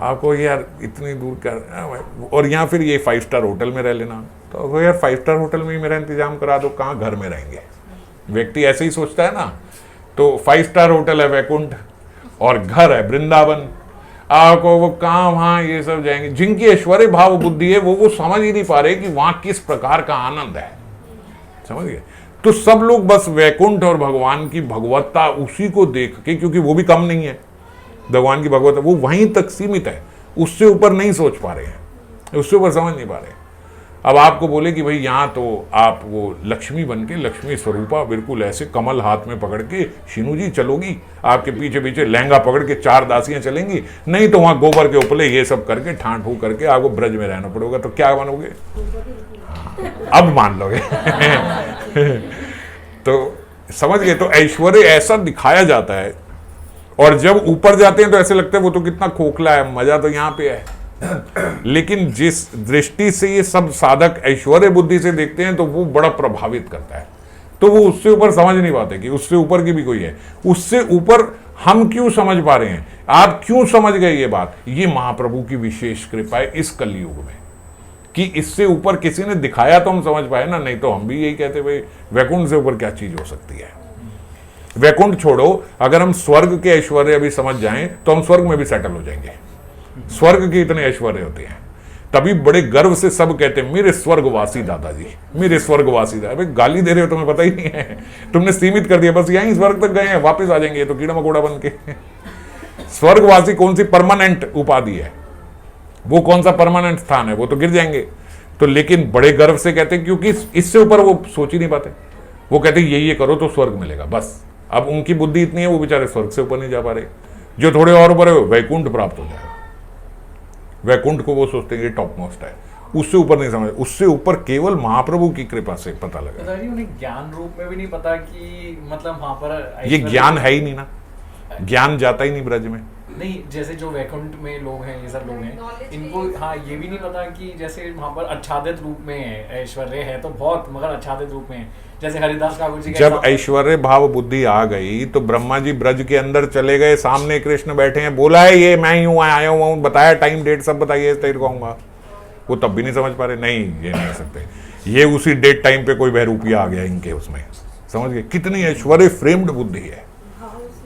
आपको यार इतनी दूर कर, और यहाँ फिर ये 5 स्टार होटल में रह लेना, तो यार 5 स्टार होटल में ही मेरा इंतजाम करा दो, कहाँ घर में रहेंगे? व्यक्ति ऐसे ही सोचता है ना। तो 5 स्टार होटल है वैकुंठ और घर है वृंदावन, आपको वो कहाँ वहाँ ये सब जाएंगे। जिनकी ऐश्वर्य भाव बुद्धि है वो समझ ही नहीं पा रहे कि वहाँ किस प्रकार का आनंद है, समझ गए? तो सब लोग बस वैकुंठ और भगवान की भगवत्ता उसी को देख के, क्योंकि वो भी कम नहीं है, भगवान की भगवत्ता वो वहीं तक सीमित है, उससे ऊपर नहीं सोच पा रहे हैं, उससे ऊपर समझ नहीं पा रहे। अब आपको बोले कि भाई यहाँ तो आप वो लक्ष्मी बन के, लक्ष्मी स्वरूपा बिल्कुल ऐसे कमल हाथ में पकड़ के, शीनू जी चलोगी, आपके पीछे पीछे लहंगा पकड़ के 4 दासियां चलेंगी, नहीं तो वहाँ गोबर के उपले ये सब करके ठां ठू करके आपको ब्रज में रहना पड़ेगा, तो क्या बनोगे? अब मान लोगे। तो समझ गए? तो ऐश्वर्य ऐसा दिखाया जाता है, और जब ऊपर जाते हैं तो ऐसे लगता है वो तो कितना खोखला है, मजा तो यहाँ पे है। लेकिन जिस दृष्टि से ये सब साधक ऐश्वर्य बुद्धि से देखते हैं तो वो बड़ा प्रभावित करता है, तो वो उससे ऊपर समझ नहीं पाते कि उससे ऊपर की भी कोई है। उससे ऊपर हम क्यों समझ पा रहे हैं? आप क्यों समझ गए ये बात? ये महाप्रभु की विशेष कृपा है इस कलयुग में, कि इससे ऊपर किसी ने दिखाया तो हम समझ पाए ना, नहीं तो हम भी यही कहते भाई वैकुंठ से ऊपर क्या चीज हो सकती है। वैकुंठ छोड़ो, अगर हम स्वर्ग के ऐश्वर्य अभी समझ जाएं तो हम स्वर्ग में भी सेटल हो जाएंगे। स्वर्ग के इतने ऐश्वर्य होते हैं, तभी बड़े गर्व से सब कहते हैं मेरे स्वर्गवासी दादाजी, मेरे स्वर्गवासी दादा। भाई गाली दे रहे हो, तुम्हें पता ही नहीं है, तुमने सीमित कर दिया, बस यहीं स्वर्ग तक गए हैं, वापस आ जाएंगे तो कीड़ा मकोड़ा बन के। स्वर्गवासी कौन सी परमानेंट उपाधि है? वो कौन सा परमानेंट स्थान है? वो तो गिर जाएंगे। तो लेकिन बड़े गर्व से कहते हैं, क्योंकि इससे ऊपर वो सोच ही नहीं पाते। वो कहते हैं ये करो तो स्वर्ग मिलेगा, बस। अब उनकी बुद्धि इतनी है, वो बेचारे स्वर्ग से ऊपर नहीं जा पा रहे। जो थोड़े और ऊपर है वैकुंठ प्राप्त हो जाएगा। वैकुंठ को वो सोचते हैं ये टॉप मोस्ट है, उससे ऊपर नहीं समझ। उससे ऊपर केवल महाप्रभु की कृपा से पता लगा। उन्हें ज्ञान रूप में भी नहीं पता कि मतलब वहां पर ये ज्ञान है ही नहीं ना, ज्ञान जाता ही नहीं ब्रज में। नहीं, जैसे जो वैकुंठ में लोग हैं, ये सब लोग हैं, इनको हाँ ये भी नहीं पता कि जैसे वहाँ पर आच्छादित रूप में है, ऐश्वर्य है तो बहुत, मगर आच्छादित रूप में है। जैसे हरिदास ठाकुर जी का जब ऐश्वर्य भाव बुद्धि आ गई तो ब्रह्मा जी ब्रज के अंदर चले गए, सामने कृष्ण बैठे हैं, बोला है ये मैं ही हूँ, आया हूँ, बताया टाइम डेट सब बताइए, तेरे को आऊंगा। वो तब भी नहीं समझ पा रहे, नहीं ये नहीं कर सकते, ये उसी डेट टाइम पे कोई बहरूपिया आ गया इनके उसमें, समझ गए कितनी ऐश्वर्य फ्रेम्ड बुद्धि है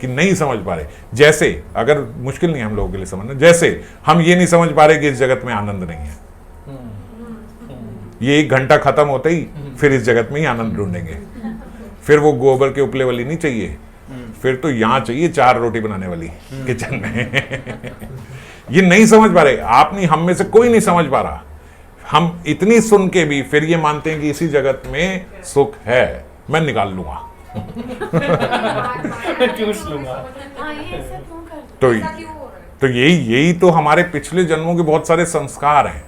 कि नहीं समझ पा रहे। जैसे अगर मुश्किल नहीं है हम लोगों के लिए समझना, जैसे हम ये नहीं समझ पा रहे कि इस जगत में आनंद नहीं है, ये 1 घंटा खत्म होते ही फिर इस जगत में ही आनंद ढूंढेंगे, फिर वो गोबर के उपले वाली नहीं चाहिए, फिर तो यहां चाहिए 4 रोटी बनाने वाली किचन में। ये नहीं समझ पा रहे, आप नहीं, हम में से कोई नहीं समझ पा रहा। हम इतनी सुन के भी फिर ये मानते हैं कि इसी जगत में सुख है, मैं निकाल लूंगा। चूस लूंगा। तो यही तो हमारे पिछले जन्मों के बहुत सारे संस्कार हैं।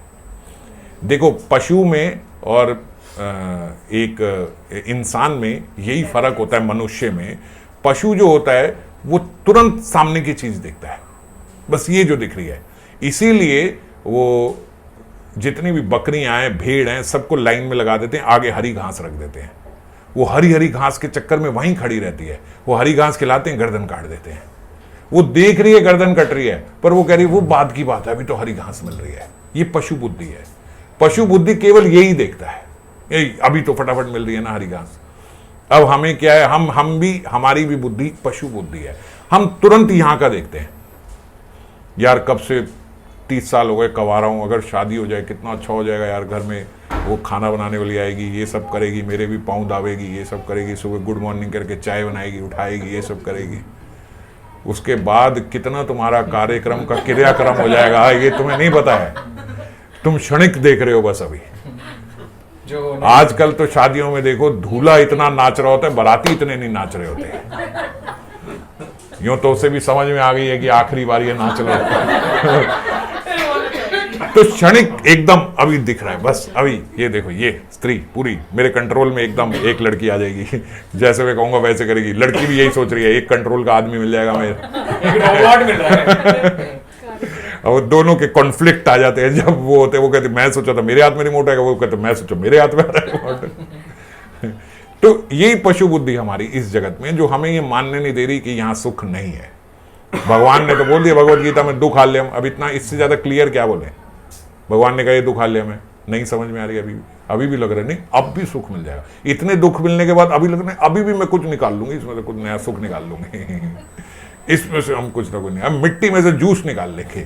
देखो पशु में और एक इंसान में यही फर्क होता है। मनुष्य में पशु जो होता है वो तुरंत सामने की चीज देखता है, बस ये जो दिख रही है, इसीलिए वो जितनी भी बकरियां हैं, भेड़ हैं, सबको लाइन में लगा देते हैं, आगे हरी घास रख देते हैं। वो हरी हरी घास के चक्कर में वहीं खड़ी रहती है, वो हरी घास खिलाते हैं, गर्दन काट देते हैं। वो देख रही है गर्दन कट रही है, पर वो कह रही है वो बाद की बात है, अभी तो हरी घास मिल रही है। ये पशु बुद्धि है। पशु बुद्धि केवल यही देखता है, यही अभी तो फटाफट मिल रही है ना हरी घास। अब हमें क्या है, हम भी, हमारी भी बुद्धि पशु बुद्धि है। हम तुरंत यहां का देखते हैं, यार कब से 30 साल हो गए कमा रहा हूं, अगर शादी हो जाए कितना अच्छा हो जाएगा यार, घर में वो खाना बनाने वाली आएगी, ये सब करेगी, मेरे भी पाँव दावेगी, ये सब करेगी, सुबह गुड मॉर्निंग करके चाय बनाएगी, उठाएगी, ये सब करेगी। उसके बाद कितना तुम्हारा कार्यक्रम का क्रियाक्रम हो जाएगा ये तुम्हें नहीं पता है, तुम क्षणिक देख रहे हो बस। अभी जो आजकल तो शादियों में देखो दूल्हा इतना नाच रहा होता है, बाराती इतने नहीं नाच रहे होते हैं। यूं तो उसे भी समझ में आ गई है कि आखिरी बार ये नाच रहा तो क्षणिक एकदम अभी दिख रहा है बस। अभी ये देखो, ये स्त्री पूरी मेरे कंट्रोल में, एकदम एक लड़की आ जाएगी, जैसे मैं कहूंगा वैसे करेगी। लड़की भी यही सोच रही है, एक कंट्रोल का आदमी मिल जाएगा मेरे, रोबोट मिल रहा है। और दोनों के कॉन्फ्लिक्ट आ जाते हैं जब वो होते हैं। वो कहते मैं सोचा था मेरे हाथ में रिमोट आएगा, वो कहते मैं सोचा मेरे हाथ में आ रहा है रिमोट। तो यही पशु बुद्धि हमारी इस जगत में, जो हमें ये मानने नहीं दे रही कि यहाँ सुख नहीं है। भगवान ने तो बोल दिया भगवत गीता में, दुख हाल्यम। अब इतना इससे ज्यादा क्लियर क्या बोले? भगवान ने कहा ये दुख हाल्यम है, नहीं समझ में आ रही अभी भी लग रहा है नहीं अब भी सुख मिल जाएगा। इतने दुख मिलने के बाद अभी लग रहा है अभी भी मैं कुछ निकाल लूंगी, इसमें से कुछ नया सुख निकाल लूंगी। इसमें से हम कुछ ना कुछ नहीं, हम मिट्टी में से जूस निकाल लेंगे।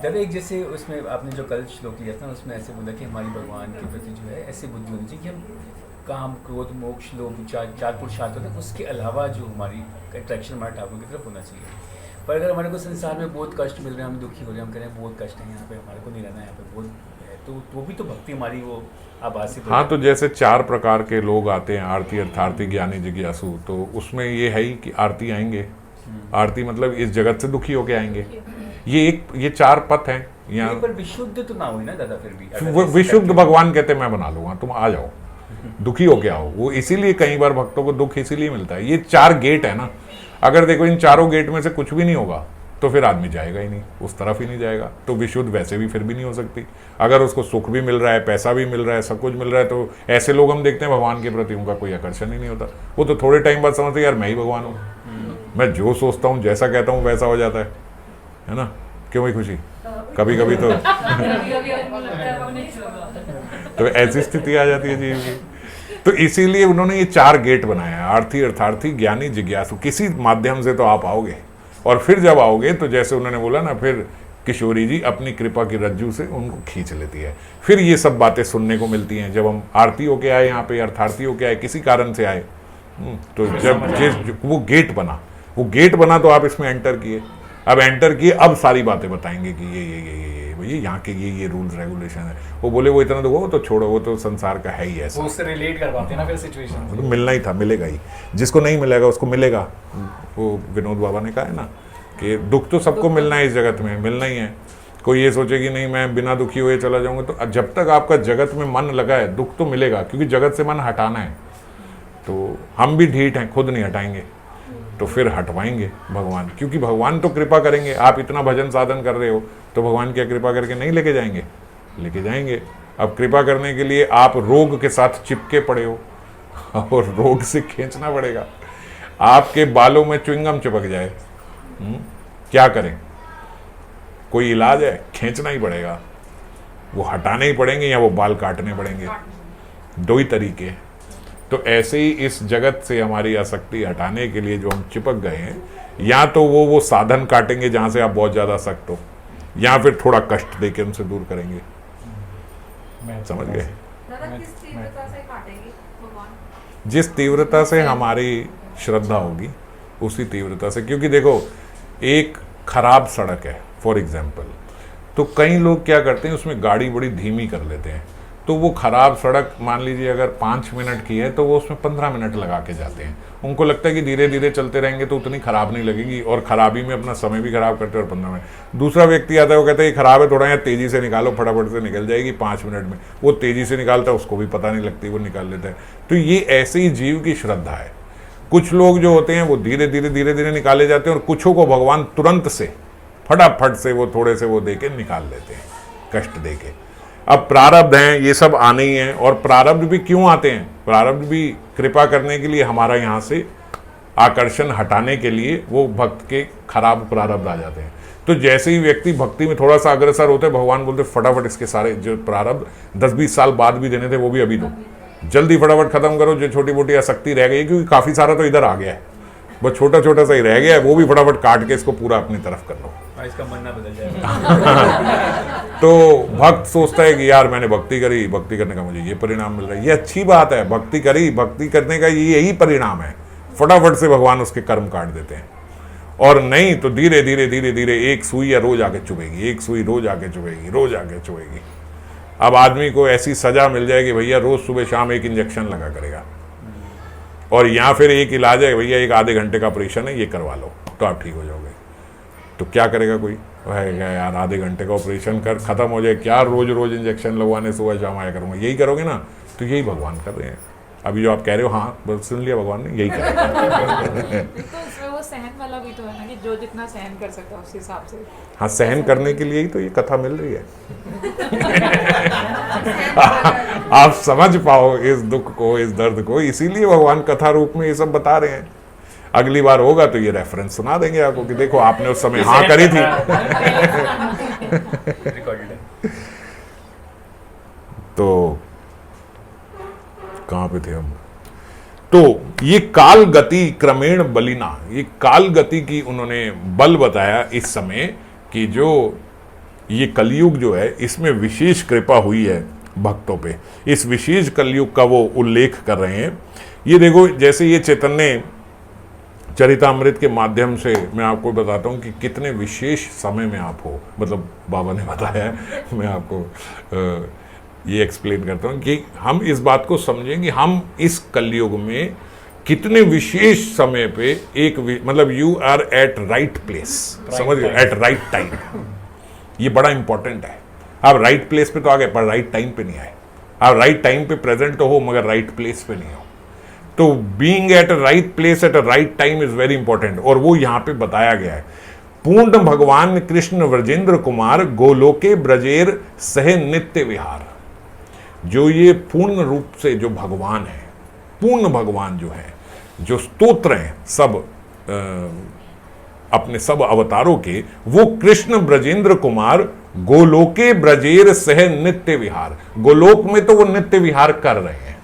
दादा एक जैसे उसमें आपने जो कल श्लोक लिया था उसमें ऐसे बोला कि हमारी भगवान के प्रति जो है ऐसी बुद्धि होनी चाहिए कि हम काम, क्रोध, मोक्ष, लोभ, चार पुरुषार्थ होते हैं, उसके अलावा जो हमारी अट्रैक्शन हमारे ठाकुर की तरफ होना चाहिए। पर अगर हमारे को संसार में बहुत कष्ट मिल रहे हैं, हम दुखी हो रहे हैं, हम कह रहे हैं बहुत कष्ट है यहाँ पे, हमारे को नहीं रहना है यहाँ पे, बहुत है, तो वो भी तो भक्ति हमारी वो आभासी। हाँ, तो जैसे 4 प्रकार के लोग आते हैं, आरती, अर्थार्थी, ज्ञानी, जिज्ञासु। तो उसमें ये है ही कि आरती आएंगे, आरती मतलब इस जगत से दुखी होके आएंगे। ये 4 पथ हैं यहाँ। पर विशुद्ध तो ना हुई ना दादा, फिर भी विशुद्ध भगवान कहते हैं मैं बना लूंगा, तुम आ जाओ, दुखी हो के आओ। वो इसीलिए कई बार भक्तों को दुख इसीलिए मिलता है। ये 4 गेट है ना, अगर देखो इन चारों गेट में से कुछ भी नहीं होगा तो फिर आदमी जाएगा ही नहीं, उस तरफ ही नहीं जाएगा। तो विशुद्ध वैसे भी फिर भी नहीं हो सकती। अगर उसको सुख भी मिल रहा है, पैसा भी मिल रहा है, सब कुछ मिल रहा है, तो ऐसे लोग हम देखते हैं भगवान के प्रति उनका कोई आकर्षण ही नहीं होता। वो तो थोड़े टाइम बाद समझते यार मैं ही भगवान हूँ, मैं जो सोचता हूँ जैसा कहता हूँ वैसा हो जाता है ना। क्यों भाई खुशी? कभी कभी तो ऐसी स्थिति आ जाती है जी। तो इसीलिए उन्होंने ये 4 गेट बनाया है, आरती, अर्थार्थी, ज्ञानी, जिज्ञासु। किसी माध्यम से तो आप आओगे, और फिर जब आओगे तो जैसे उन्होंने बोला ना, फिर किशोरी जी अपनी कृपा की रज्जू से उनको खींच लेती है। फिर ये सब बातें सुनने को मिलती हैं। जब हम आरती होके आए यहाँ पे, अर्थार्थी होके आए, किसी कारण से आए, तो जब वो गेट बना तो आप इसमें एंटर किए। अब एंटर किए, अब सारी बातें बताएंगे कि ये यहाँ के ये रूल्स रेगुलेशन है। वो बोले वो इतना वो तो छोड़ो, वो तो संसार का है ही ऐसा। वो उससे रिलेट कर पाते हैं ना फिर सिचुएशन। तो मिलना ही था, मिलेगा ही। जिसको नहीं मिलेगा उसको मिलेगा। वो विनोद बाबा ने कहा है ना कि दुख तो सबको मिलना है, इस जगत में मिलना ही है। कोई ये सोचे कि नहीं मैं बिना दुखी हुए चला जाऊंगा, तो जब तक आपका जगत में मन लगा है दुख तो मिलेगा, क्योंकि जगत से मन हटाना है। तो हम भी ढीठ हैं, खुद नहीं हटाएंगे। तो फिर हटवाएंगे भगवान, क्योंकि भगवान तो कृपा करेंगे। आप इतना भजन साधन कर रहे हो तो भगवान क्या कृपा करके नहीं लेके जाएंगे? लेके जाएंगे। अब कृपा करने के लिए आप रोग के साथ चिपके पड़े हो और रोग से खींचना पड़ेगा। आपके बालों में च्युइंगम चिपक जाए, क्या करें? कोई इलाज है? खींचना ही पड़ेगा, वो हटाने ही पड़ेंगे या वो बाल काटने पड़ेंगे, दो ही तरीके। तो ऐसे ही इस जगत से हमारी आसक्ति हटाने के लिए जो हम चिपक गए हैं, या तो वो साधन काटेंगे जहां से आप बहुत ज्यादा सख्त हो, या फिर थोड़ा कष्ट देके उनसे दूर करेंगे। समझ गए? जिस तीव्रता से हमारी श्रद्धा होगी उसी तीव्रता से। क्योंकि देखो, एक खराब सड़क है फॉर एग्जाम्पल, तो कई लोग क्या करते हैं, उसमें गाड़ी बड़ी धीमी कर लेते हैं। तो वो खराब सड़क मान लीजिए अगर 5 मिनट की है तो वो उसमें 15 मिनट लगा के जाते हैं। उनको लगता है कि धीरे धीरे चलते रहेंगे तो उतनी खराब नहीं लगेगी, और खराबी में अपना समय भी खराब करते हैं। और 15 मिनट दूसरा व्यक्ति आता है, वो कहता है ये खराब है, थोड़ा यहाँ तेजी से निकालो, फटाफट से निकल जाएगी 5 मिनट में। वो तेजी से निकालता है, उसको भी पता नहीं लगती, वो निकाल लेता है। तो ये ऐसे ही जीव की श्रद्धा है। कुछ लोग जो होते हैं वो धीरे धीरे निकाले जाते हैं, और कुछों को भगवान तुरंत से फटाफट से वो थोड़े से वो देके निकाल लेते हैं, कष्ट देके। अब प्रारब्ध हैं, ये सब आने ही हैं। और प्रारब्ध भी क्यों आते हैं? प्रारब्ध भी कृपा करने के लिए, हमारा यहाँ से आकर्षण हटाने के लिए वो भक्त के खराब प्रारब्ध आ जाते हैं। तो जैसे ही व्यक्ति भक्ति में थोड़ा सा अग्रसर होते हैं, भगवान बोलते फटाफट इसके सारे जो प्रारब्ध 10-20 साल बाद भी देने थे वो भी अभी दो, जल्दी फटाफट खत्म करो जो छोटी मोटी आसक्ति रह गई है, क्योंकि काफी सारा तो इधर आ गया है, बस छोटा छोटा सा ही रह गया है, वो भी फटाफट काट के इसको पूरा अपनी तरफ कर लो, इसका मन ना बदल जाए। तो भक्त सोचता है कि यार मैंने भक्ति करी, भक्ति करने का मुझे ये परिणाम मिल रहा है। ये अच्छी बात है, भक्ति करी, भक्ति करने का यही परिणाम है। फटाफट से भगवान उसके कर्म काट देते हैं। और नहीं तो धीरे धीरे एक सुई या रोज आके चुभेगी, एक सुई रोज आके चुभेगी, रोज आके चुभेगी। अब आदमी को ऐसी सजा मिल जाएगी, भैया रोज सुबह शाम एक इंजेक्शन लगा करेगा, और या फिर एक इलाज है, भैया एक आधे घंटे का ऑपरेशन है, ये करवा लो तो आप ठीक हो जाओगे। तो क्या करेगा कोई? कहेगा यार आधे घंटे का ऑपरेशन कर, खत्म हो जाए, क्या रोज रोज इंजेक्शन लगवाने सुबह शाम आया करूँगा। यही करोगे ना, तो यही भगवान कर रहे हैं। अभी जो आप कह रहे हो, हाँ बस सुन लिया, भगवान ने यही कहा। तो उसमें वो सहन वाला भी तो है ना, कि जो जितना सहन कर सकता है उस हिसाब से। हाँ, सहन करने के लिए ही तो ये कथा मिल रही है। आप समझ पाओ इस दुख को, इस दर्द को, इसीलिए भगवान कथा रूप में ये सब बता रहे हैं। अगली बार होगा तो ये रेफरेंस सुना देंगे आपको कि देखो आपने उस समय हाँ करी थी। तो कहां पे थे हम? तो ये काल गति क्रमेण बलिना, ये काल गति की उन्होंने बल बताया इस समय कि जो ये कलयुग जो है इसमें विशेष कृपा हुई है भक्तों पे। इस विशेष कलयुग का वो उल्लेख कर रहे हैं। ये देखो, जैसे ये चैतन्य चरितामृत के माध्यम से मैं आपको बताता हूँ कि कितने विशेष समय में आप हो। मतलब बाबा ने बताया है, मैं आपको ये एक्सप्लेन करता हूँ कि हम इस बात को समझें कि हम इस कलयुग में कितने विशेष समय पे मतलब you are at right place, समझ गए, एट राइट टाइम। ये बड़ा इंपॉर्टेंट है। आप राइट प्लेस पे तो आ गए पर राइट टाइम पे नहीं आए। आप राइट टाइम पे प्रेजेंट तो हो मगर राइट प्लेस पे नहीं हो। तो being at a right place at a right time is very important, और वो यहाँ पे बताया गया है। पूर्ण भगवान कृष्ण व्रजेंद्र कुमार गोलोके ब्रजेर सह नित्य विहार। जो ये पूर्ण रूप से जो भगवान है, पूर्ण भगवान जो है, जो स्तोत्र हैं सब अपने सब अवतारों के, वो कृष्ण ब्रजेंद्र कुमार गोलोके ब्रजेर सह नित्य विहार। गोलोक में तो वो नित्य विहार कर रहे हैं,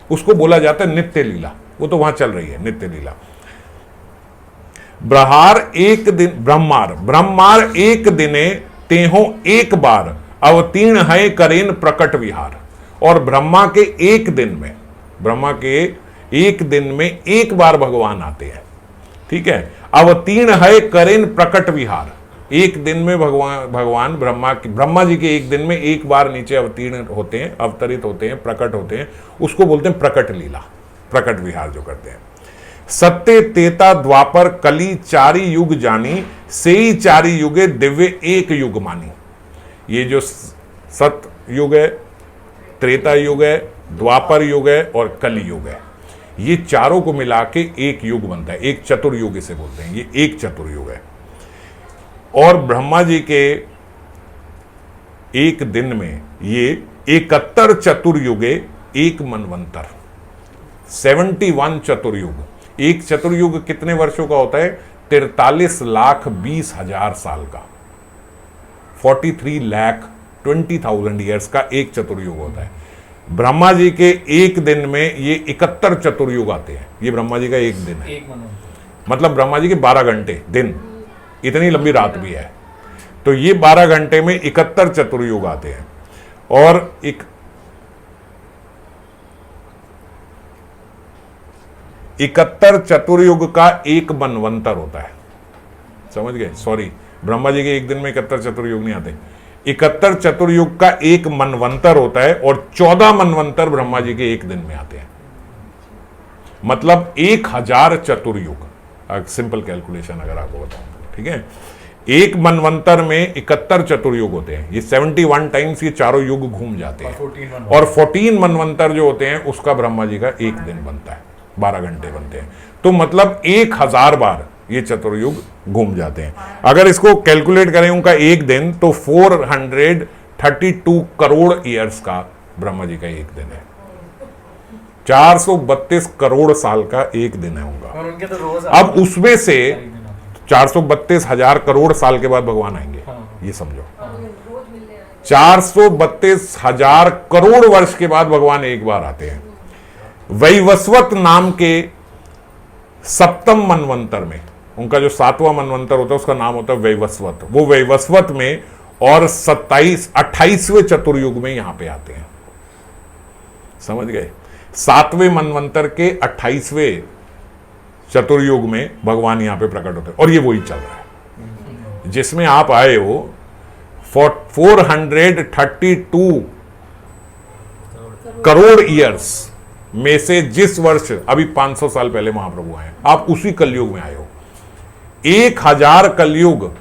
उसको बोला जाता है नित्य लीला, वो तो वहां चल रही है नित्य लीला। ब्रह्मार एक दिने तेहो एक बार अवतीर्ण है करेन प्रकट विहार। और ब्रह्मा के एक दिन में एक बार भगवान आते हैं, ठीक है। अवतीर्ण है करेन प्रकट विहार। एक दिन में भगवान ब्रह्मा जी के एक दिन में एक बार नीचे अवतीर्ण होते हैं, अवतरित होते हैं, प्रकट होते हैं। उसको बोलते हैं प्रकट लीला, प्रकट विहार जो करते हैं। सत्य तेता द्वापर कली चारी युग जानी, सेई चारी युगे दिव्य एक युग मानी। ये जो सत्य युग है, त्रेता युग है, द्वापर युग है और कली युग है, ये चारों को मिला के एक युग बनता है, एक चतुर्युग इसे बोलते हैं, ये एक चतुर्युग है। और ब्रह्मा जी के एक दिन में ये 71 चतुर्युगे एक मनवंतर, 71 चतुर्युग। एक चतुर्युग कितने वर्षों का होता है? 43,20,000 साल का, 43,20,000 ईयर्स का एक चतुर्युग होता है। ब्रह्मा जी के एक दिन में ये 71 चतुर्युग आते हैं। ये ब्रह्मा जी का एक दिन है, एक मनवंतर। मतलब ब्रह्मा जी के 12 घंटे दिन, इतनी लंबी रात भी है। तो ये 12 घंटे में 71 चतुर्युग आते हैं। और 71 चतुर्युग का एक मनवंतर होता है, समझ गए? सॉरी, ब्रह्मा जी के एक दिन में 71 चतुर्युग नहीं आते। 71 चतुर्युग का एक मनवंतर होता है और 14 मनवंतर ब्रह्मा जी के एक दिन में आते हैं, मतलब 1000 चतुर्युग। सिंपल कैलकुलेशन अगर आपको बताऊं, ठीक है? एक मनवंतर में 71 चतुर्युग होते हैं, ये 71 टाइम्स ये चारों युग घूम जाते हैं। और 14 मनवंतर जो होते हैं उसका ब्रह्मा जी का एक दिन बनता है, 12 घंटे बनते हैं। तो मतलब 1000 बार ये चतुर्युग घूम जाते हैं। अगर इसको कैलकुलेट करें उनका एक दिन, तो 432 करोड़ ईयर्स का ब्रह्मा जी का एक दिन है। 432 करोड़ साल का एक दिन है उनका। और उनके तो रोज अब उसमें से 432,000 करोड़ साल के बाद भगवान आएंगे, ये समझो। 432,000 करोड़ वर्ष के बाद भगवान एक बार आते हैं। वैवस्वत नाम के सप्तम मनवंतर में, उनका जो 7वां मनवंतर होता है उसका नाम होता है वैवस्वत। वो वैवस्वत में और 28वें चतुर्युग में यहां पे आते हैं, समझ गए? 7वें मनवंतर के 28वें चतुर्युग में भगवान यहां पे प्रकट होते हैं। और ये वही चल रहा है जिसमें आप आए हो। 432 करोड़ ईयर्स में से जिस वर्ष अभी 500 साल पहले महाप्रभु आए, आप उसी कलयुग में आए हो। 1000 कलयुग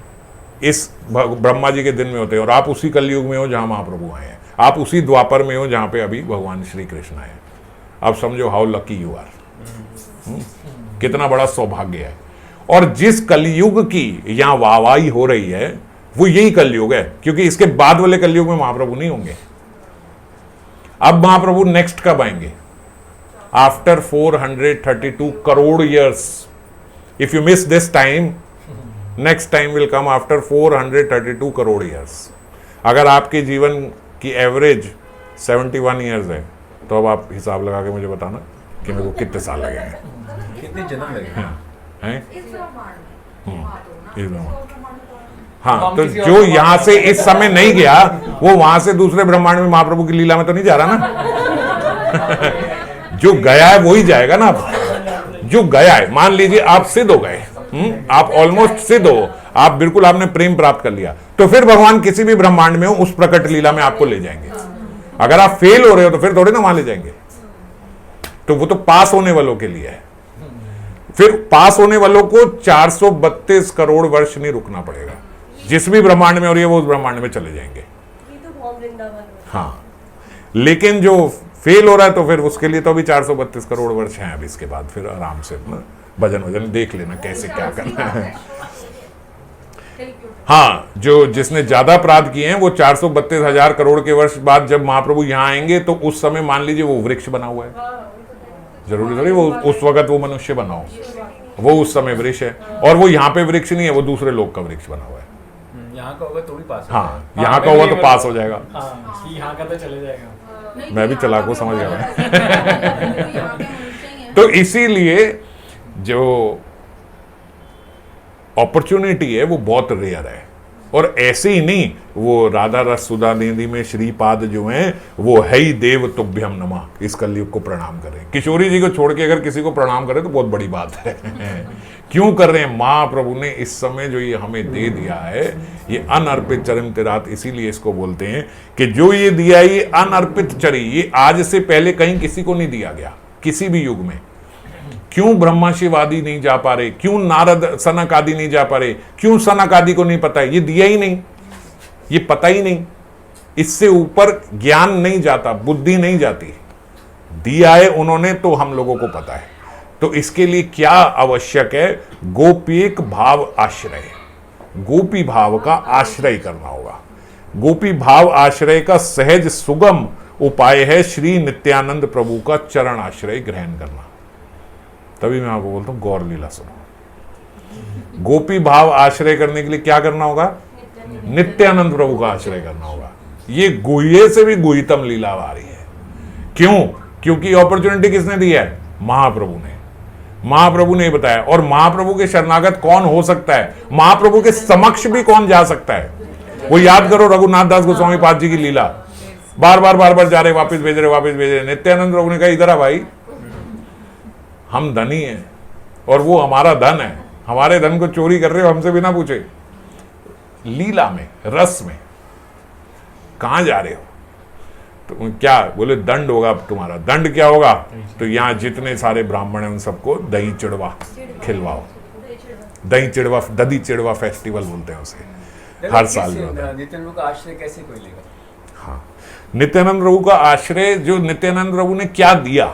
इस ब्रह्मा जी के दिन में होते हैं और आप उसी कलयुग में हो जहां महाप्रभु आए हैं। आप उसी द्वापर में हो जहां पे अभी भगवान श्री कृष्ण आए। आप समझो हाउ लकी यू आर, कितना बड़ा सौभाग्य है। और जिस कलयुग की यहां वाहवाही हो रही है वो यही कलयुग है, क्योंकि इसके बाद वाले कलयुग में महाप्रभु नहीं होंगे। अब महाप्रभु नेक्स्ट कब आएंगे? After 432 crore years. If you miss this time, next time will come after 432 crore years. अगर आपके जीवन की एवरेज 71 ईयर्स है, तो अब आप हिसाब लगा के मुझे बताना कि मेरे को कितने साल लगेंगे, कितने जन्म लगे हैं? हाँ, तो जो यहां से इस समय नहीं गया वो वहां से दूसरे ब्रह्मांड में महाप्रभु की लीला में तो नहीं जा रहा ना। जो गया है वही जाएगा ना। जो गया है, मान लीजिए आप सिद्ध हो गए, आप ऑलमोस्ट सिद्ध हो, आप बिल्कुल आपने प्रेम प्राप्त कर लिया, तो फिर भगवान किसी भी ब्रह्मांड में हो उस प्रकट लीला में आपको ले जाएंगे। अगर आप फेल हो रहे हो तो फिर थोड़े ना वहां ले जाएंगे। तो वो तो पास होने वालों के लिए है। फिर पास होने वालों को 432 करोड़ वर्ष नहीं रुकना पड़ेगा। जिस भी ब्रह्मांड में हो रही है वो उस ब्रह्मांड में चले जाएंगे। हाँ, लेकिन जो फेल हो रहा है तो फिर उसके लिए तो अभी 432 करोड़ वर्ष हैं। अब इसके बाद फिर आराम से अपना भजन वजन देख लेना कैसे क्या करना है। हाँ, जो जिसने ज्यादा अपराध किए हैं वो 432,000 करोड़ के वर्ष बाद जब महाप्रभु यहाँ आएंगे तो उस समय मान लीजिए वो वृक्ष बना हुआ है। जरूरी थोड़ी वो उस वक्त वो मनुष्य बना हो, वो उस समय वृक्ष है। और वो यहाँ पे वृक्ष नहीं है, वो दूसरे लोग का वृक्ष बना हुआ है। यहाँ का होगा तो भी पास। हाँ, यहाँ का हुआ तो पास हो जाएगा। यहाँ का तो चले जाएगा। मैं भी चलाक हूं, समझ गया। तो इसीलिए जो अपॉर्चुनिटी है वो बहुत रेयर है। और ऐसे ही नहीं, वो राधा रस सुधा निधि में श्रीपाद जो हैं वो है ही देव तुभ्यम नमः, इस कलयुग को प्रणाम करें। किशोरी जी को छोड़ के अगर किसी को प्रणाम करें तो बहुत बड़ी बात है। क्यों कर रहे हैं? महाप्रभु ने इस समय जो ये हमें दे दिया है, ये अनर्पित चरिम तिरात, इसीलिए इसको बोलते हैं कि जो ये दिया ये अनर्पित चरी, ये आज से पहले कहीं किसी को नहीं दिया गया, किसी भी युग में। क्यों ब्रह्मा शिव आदि नहीं जा पा रहे? क्यों नारद सनक आदि नहीं जा पा रहे? क्यों सनक आदि को नहीं पता है? ये दिया ही नहीं, ये पता ही नहीं। इससे ऊपर ज्ञान नहीं जाता, बुद्धि नहीं जाती। दिया है उन्होंने तो हम लोगों को पता है। तो इसके लिए क्या आवश्यक है? गोपीक भाव आश्रय, गोपी भाव का आश्रय करना होगा। गोपी भाव आश्रय का सहज सुगम उपाय है श्री नित्यानंद प्रभु का चरण आश्रय ग्रहण करना। तभी मैं आपको बोलता हूं गौर लीला सुनो। गोपी भाव आश्रय करने के लिए क्या करना होगा? नित्यानंद प्रभु का आश्रय करना होगा। ये गुह्य से भी गुह्यतम लीला आ रही है। क्यों? क्योंकि अपॉर्चुनिटी किसने दी है? महाप्रभु ने। महाप्रभु ने बताया। और महाप्रभु के शरणागत कौन हो सकता है? महाप्रभु के समक्ष भी कौन जा सकता है? वो याद करो रघुनाथ दास गोस्वामी पाद जी की लीला, बार बार जा रहे, वापस भेज रहे। नित्यानंद प्रभु ने कहा इधर आ भाई, हम धनी हैं और वो हमारा धन है, हमारे धन को चोरी कर रहे हो हमसे बिना पूछे। लीला में, रस में कहां जा रहे हो? तो क्या बोले? दंड होगा तुम्हारा। दंड क्या होगा? तो यहां जितने सारे ब्राह्मण हैं उन सबको दही चिड़वा खिलवाओ। दही चिड़वा, दधी चिड़वा फेस्टिवल बोलते हैं उसे, हर साल होता है। नित्यानंद का आश्रय कैसे कोई लेगा? हाँ, नित्यानंद प्रभु का आश्रय, जो नित्यानंद प्रभु ने क्या दिया?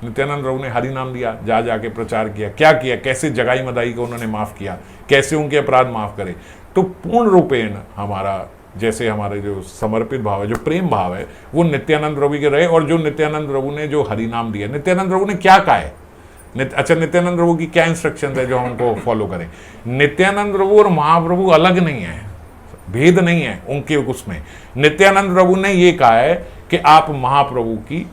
नित्यानंद प्रभु ने हरि नाम दिया, जा जाके प्रचार किया। क्या किया? कैसे जगाई मदाई को उन्होंने माफ किया, कैसे उनके अपराध माफ करे। तो पूर्ण रूपेण हमारा, जैसे हमारे जो समर्पित भाव है, जो प्रेम भाव है, वो नित्यानंद प्रभु के रहे। और जो नित्यानंद प्रभु ने जो हरि नाम दिया, नित्यानंद प्रभु ने क्या कहा है? अच्छा, नित्यानंद प्रभु की क्या इंस्ट्रक्शन है जो हमको फॉलो करें? नित्यानंद प्रभु और महाप्रभु अलग नहीं है, भेद नहीं है उनके उसमें। नित्यानंद प्रभु ने ये कहा है कि आप महाप्रभु की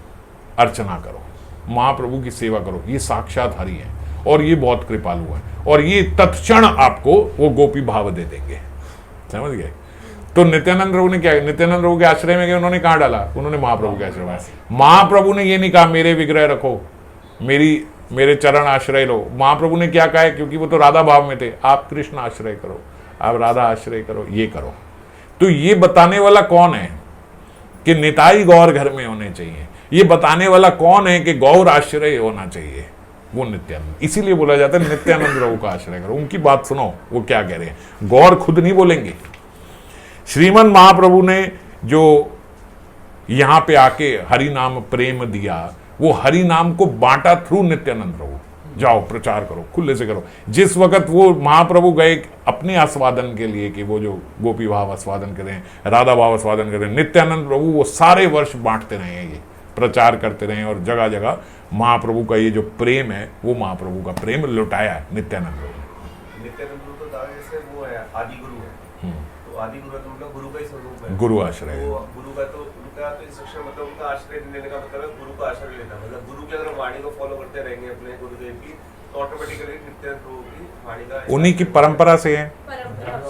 अर्चना करो, महाप्रभु की सेवा करो, ये साक्षात हरि है और ये बहुत कृपालु है और ये तत्क्षण आपको वो गोपी भाव दे देंगे। समझ गए? तो नित्यानंद प्रभु ने क्या, नित्यानंद प्रभु के आश्रय में गए, उन्होंने कहाँ डाला? उन्होंने महाप्रभु के आश्रय में। महाप्रभु ने ये नहीं कहा मेरे विग्रह रखो, मेरे चरण आश्रय लो। महाप्रभु ने क्या कहा है? क्योंकि वो तो राधा भाव में थे, आप कृष्ण आश्रय करो, आप राधा आश्रय करो, ये करो। तो ये बताने वाला कौन है कि निताई गौर घर में होने चाहिए? ये बताने वाला कौन है कि गौर आश्रय होना चाहिए? वो नित्यानंद। इसीलिए बोला जाता है नित्यानंद प्रभु का आश्रय करो। उनकी बात सुनो, वो क्या कह रहे हैं। गौर खुद नहीं बोलेंगे। श्रीमन महाप्रभु ने जो यहां पे आके हरि नाम प्रेम दिया, वो हरि नाम को बांटा थ्रू नित्यानंद प्रभु। जाओ प्रचार करो, खुले से करो। जिस वक्त वो महाप्रभु गए अपने आस्वादन के लिए कि वो जो गोपी भाव आस्वादन कर रहे हैं, राधा भाव आस्वादन कर रहे हैं, नित्यानंद प्रभु वो सारे वर्ष बांटते रहे हैं, ये प्रचार करते रहे और जगह जगह महाप्रभु का ये जो प्रेम है, वो महाप्रभु का प्रेम लुटाया है नित्यानंद प्रभु। नित्यानंद प्रभु तो दावे से वो है आदि गुरु है, तो आदि गुरु तो मतलब गुरु का ही स्वरूप है, गुरु आश्रय। तो गुरु का तो उनका तो इंस्ट्रक्शन मतलब उनका आश्रय लेने का मतलब है गुरु का आश्रय लेना। मतलब गुरु की अगर वाणी को फॉलो करते रहेंगे अपने गुरुदेव की, तो ऑटोमेटिकली नित्यानंद प्रभु की वाणी का उन्हीं की परंपरा से है,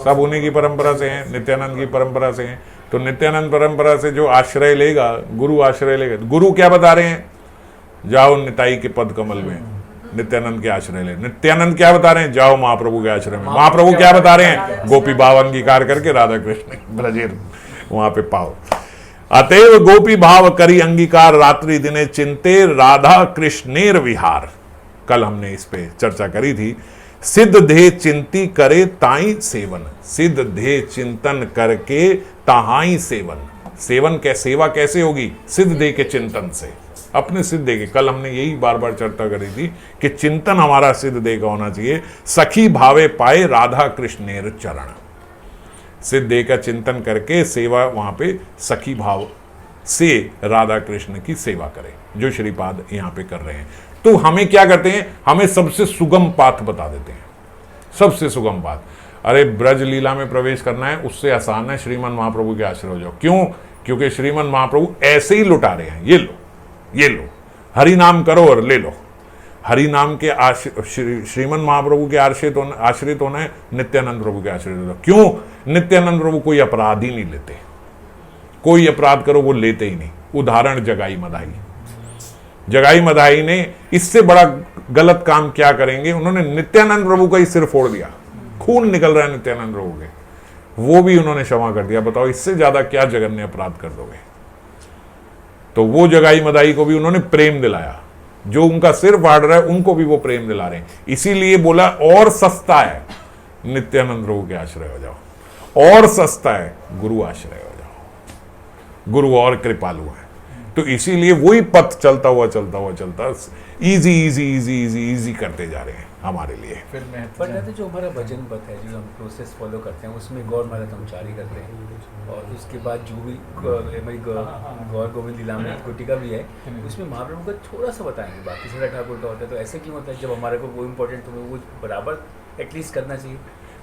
सब उन्हीं की परंपरा से हैं, नित्यानंद की परंपरा से हैं। तो नित्यानंद परंपरा से जो आश्रय लेगा, गुरु आश्रय लेगा। गुरु क्या बता रहे हैं? जाओ निताई के पद कमल में नित्यानंद के आश्रय ले। नित्यानंद क्या बता रहे हैं? जाओ महाप्रभु के आश्रय में। महाप्रभु क्या बता रहे हैं? गोपी भाव अंगीकार करके राधा कृष्ण ब्रजेर वहां पे पाओ। अतएव गोपी भाव करी अंगीकार, रात्रि दिने चिंते राधा कृष्णेर विहार। कल हमने इस पे चर्चा करी थी। सिद्ध देह चिंती करे ताई सेवन, सिद्ध देह चिंतन करके ताहाई सेवन। सेवन के सेवा कैसे होगी? सिद्ध देह के चिंतन से, अपने सिद्ध देह के। कल हमने यही बार बार चर्चा करी थी कि चिंतन हमारा सिद्ध देह का होना चाहिए। सखी भावे पाए राधा कृष्णेर चरण, सिद्ध देह का चिंतन करके सेवा, वहां पे सखी भाव से राधा कृष्ण की सेवा करें, जो श्रीपाद यहां पे कर रहे हैं। तो हमें क्या करते हैं? हमें सबसे सुगम पाथ बता देते हैं, सबसे सुगम पाथ। अरे ब्रज लीला में प्रवेश करना है, उससे आसान है श्रीमन महाप्रभु के आश्रय हो जाओ। क्यों? क्योंकि श्रीमन महाप्रभु ऐसे ही लुटा रहे हैं। ये लो, ये लो, हरि नाम करो और ले लो। हरि नाम के श्रीमन महाप्रभु के आश्रित होना है, नित्यानंद प्रभु के आश्रित होना। क्यों? नित्यानंद प्रभु कोई अपराध ही नहीं लेते, कोई अपराध करो वो लेते ही नहीं। उदाहरण जगाई मदाई। जगाई मदाई ने इससे बड़ा गलत काम क्या करेंगे? उन्होंने नित्यानंद प्रभु का ही सिर फोड़ दिया, खून निकल रहा है नित्यानंद प्रभु के, वो भी उन्होंने क्षमा कर दिया। बताओ इससे ज्यादा क्या जघन्य अपराध कर दोगे? तो वो जगाई मदाई को भी उन्होंने प्रेम दिलाया, जो उनका सिर फाड़ रहा है उनको भी वो प्रेम दिला रहे हैं। इसीलिए बोला और सस्ता है नित्यानंद प्रभु के आश्रय हो जाओ, और सस्ता है गुरु आश्रय हो जाओ। गुरु और कृपालु है। तो इसीलिए वही पथ चलता easy easy easy easy easy करते जा रहे हैं हमारे लिए। फिर महत्व पर कहते जो हमारा भजन पथ है, जो हम प्रोसेस फॉलो करते हैं, उसमें गौर महाराज हम जारी करते हैं, और उसके बाद जो भी हमारी गौर गोविंद लीला में गुटिका भी है, उसमें महाप्रभु का थोड़ा सा बताएंगे, बाकी सारा ठाकुर का होता है। तो ऐसे क्यों होता है जब हमारे को वो इम्पोर्टेंट, तो वो बराबर एटलीस्ट करना चाहिए?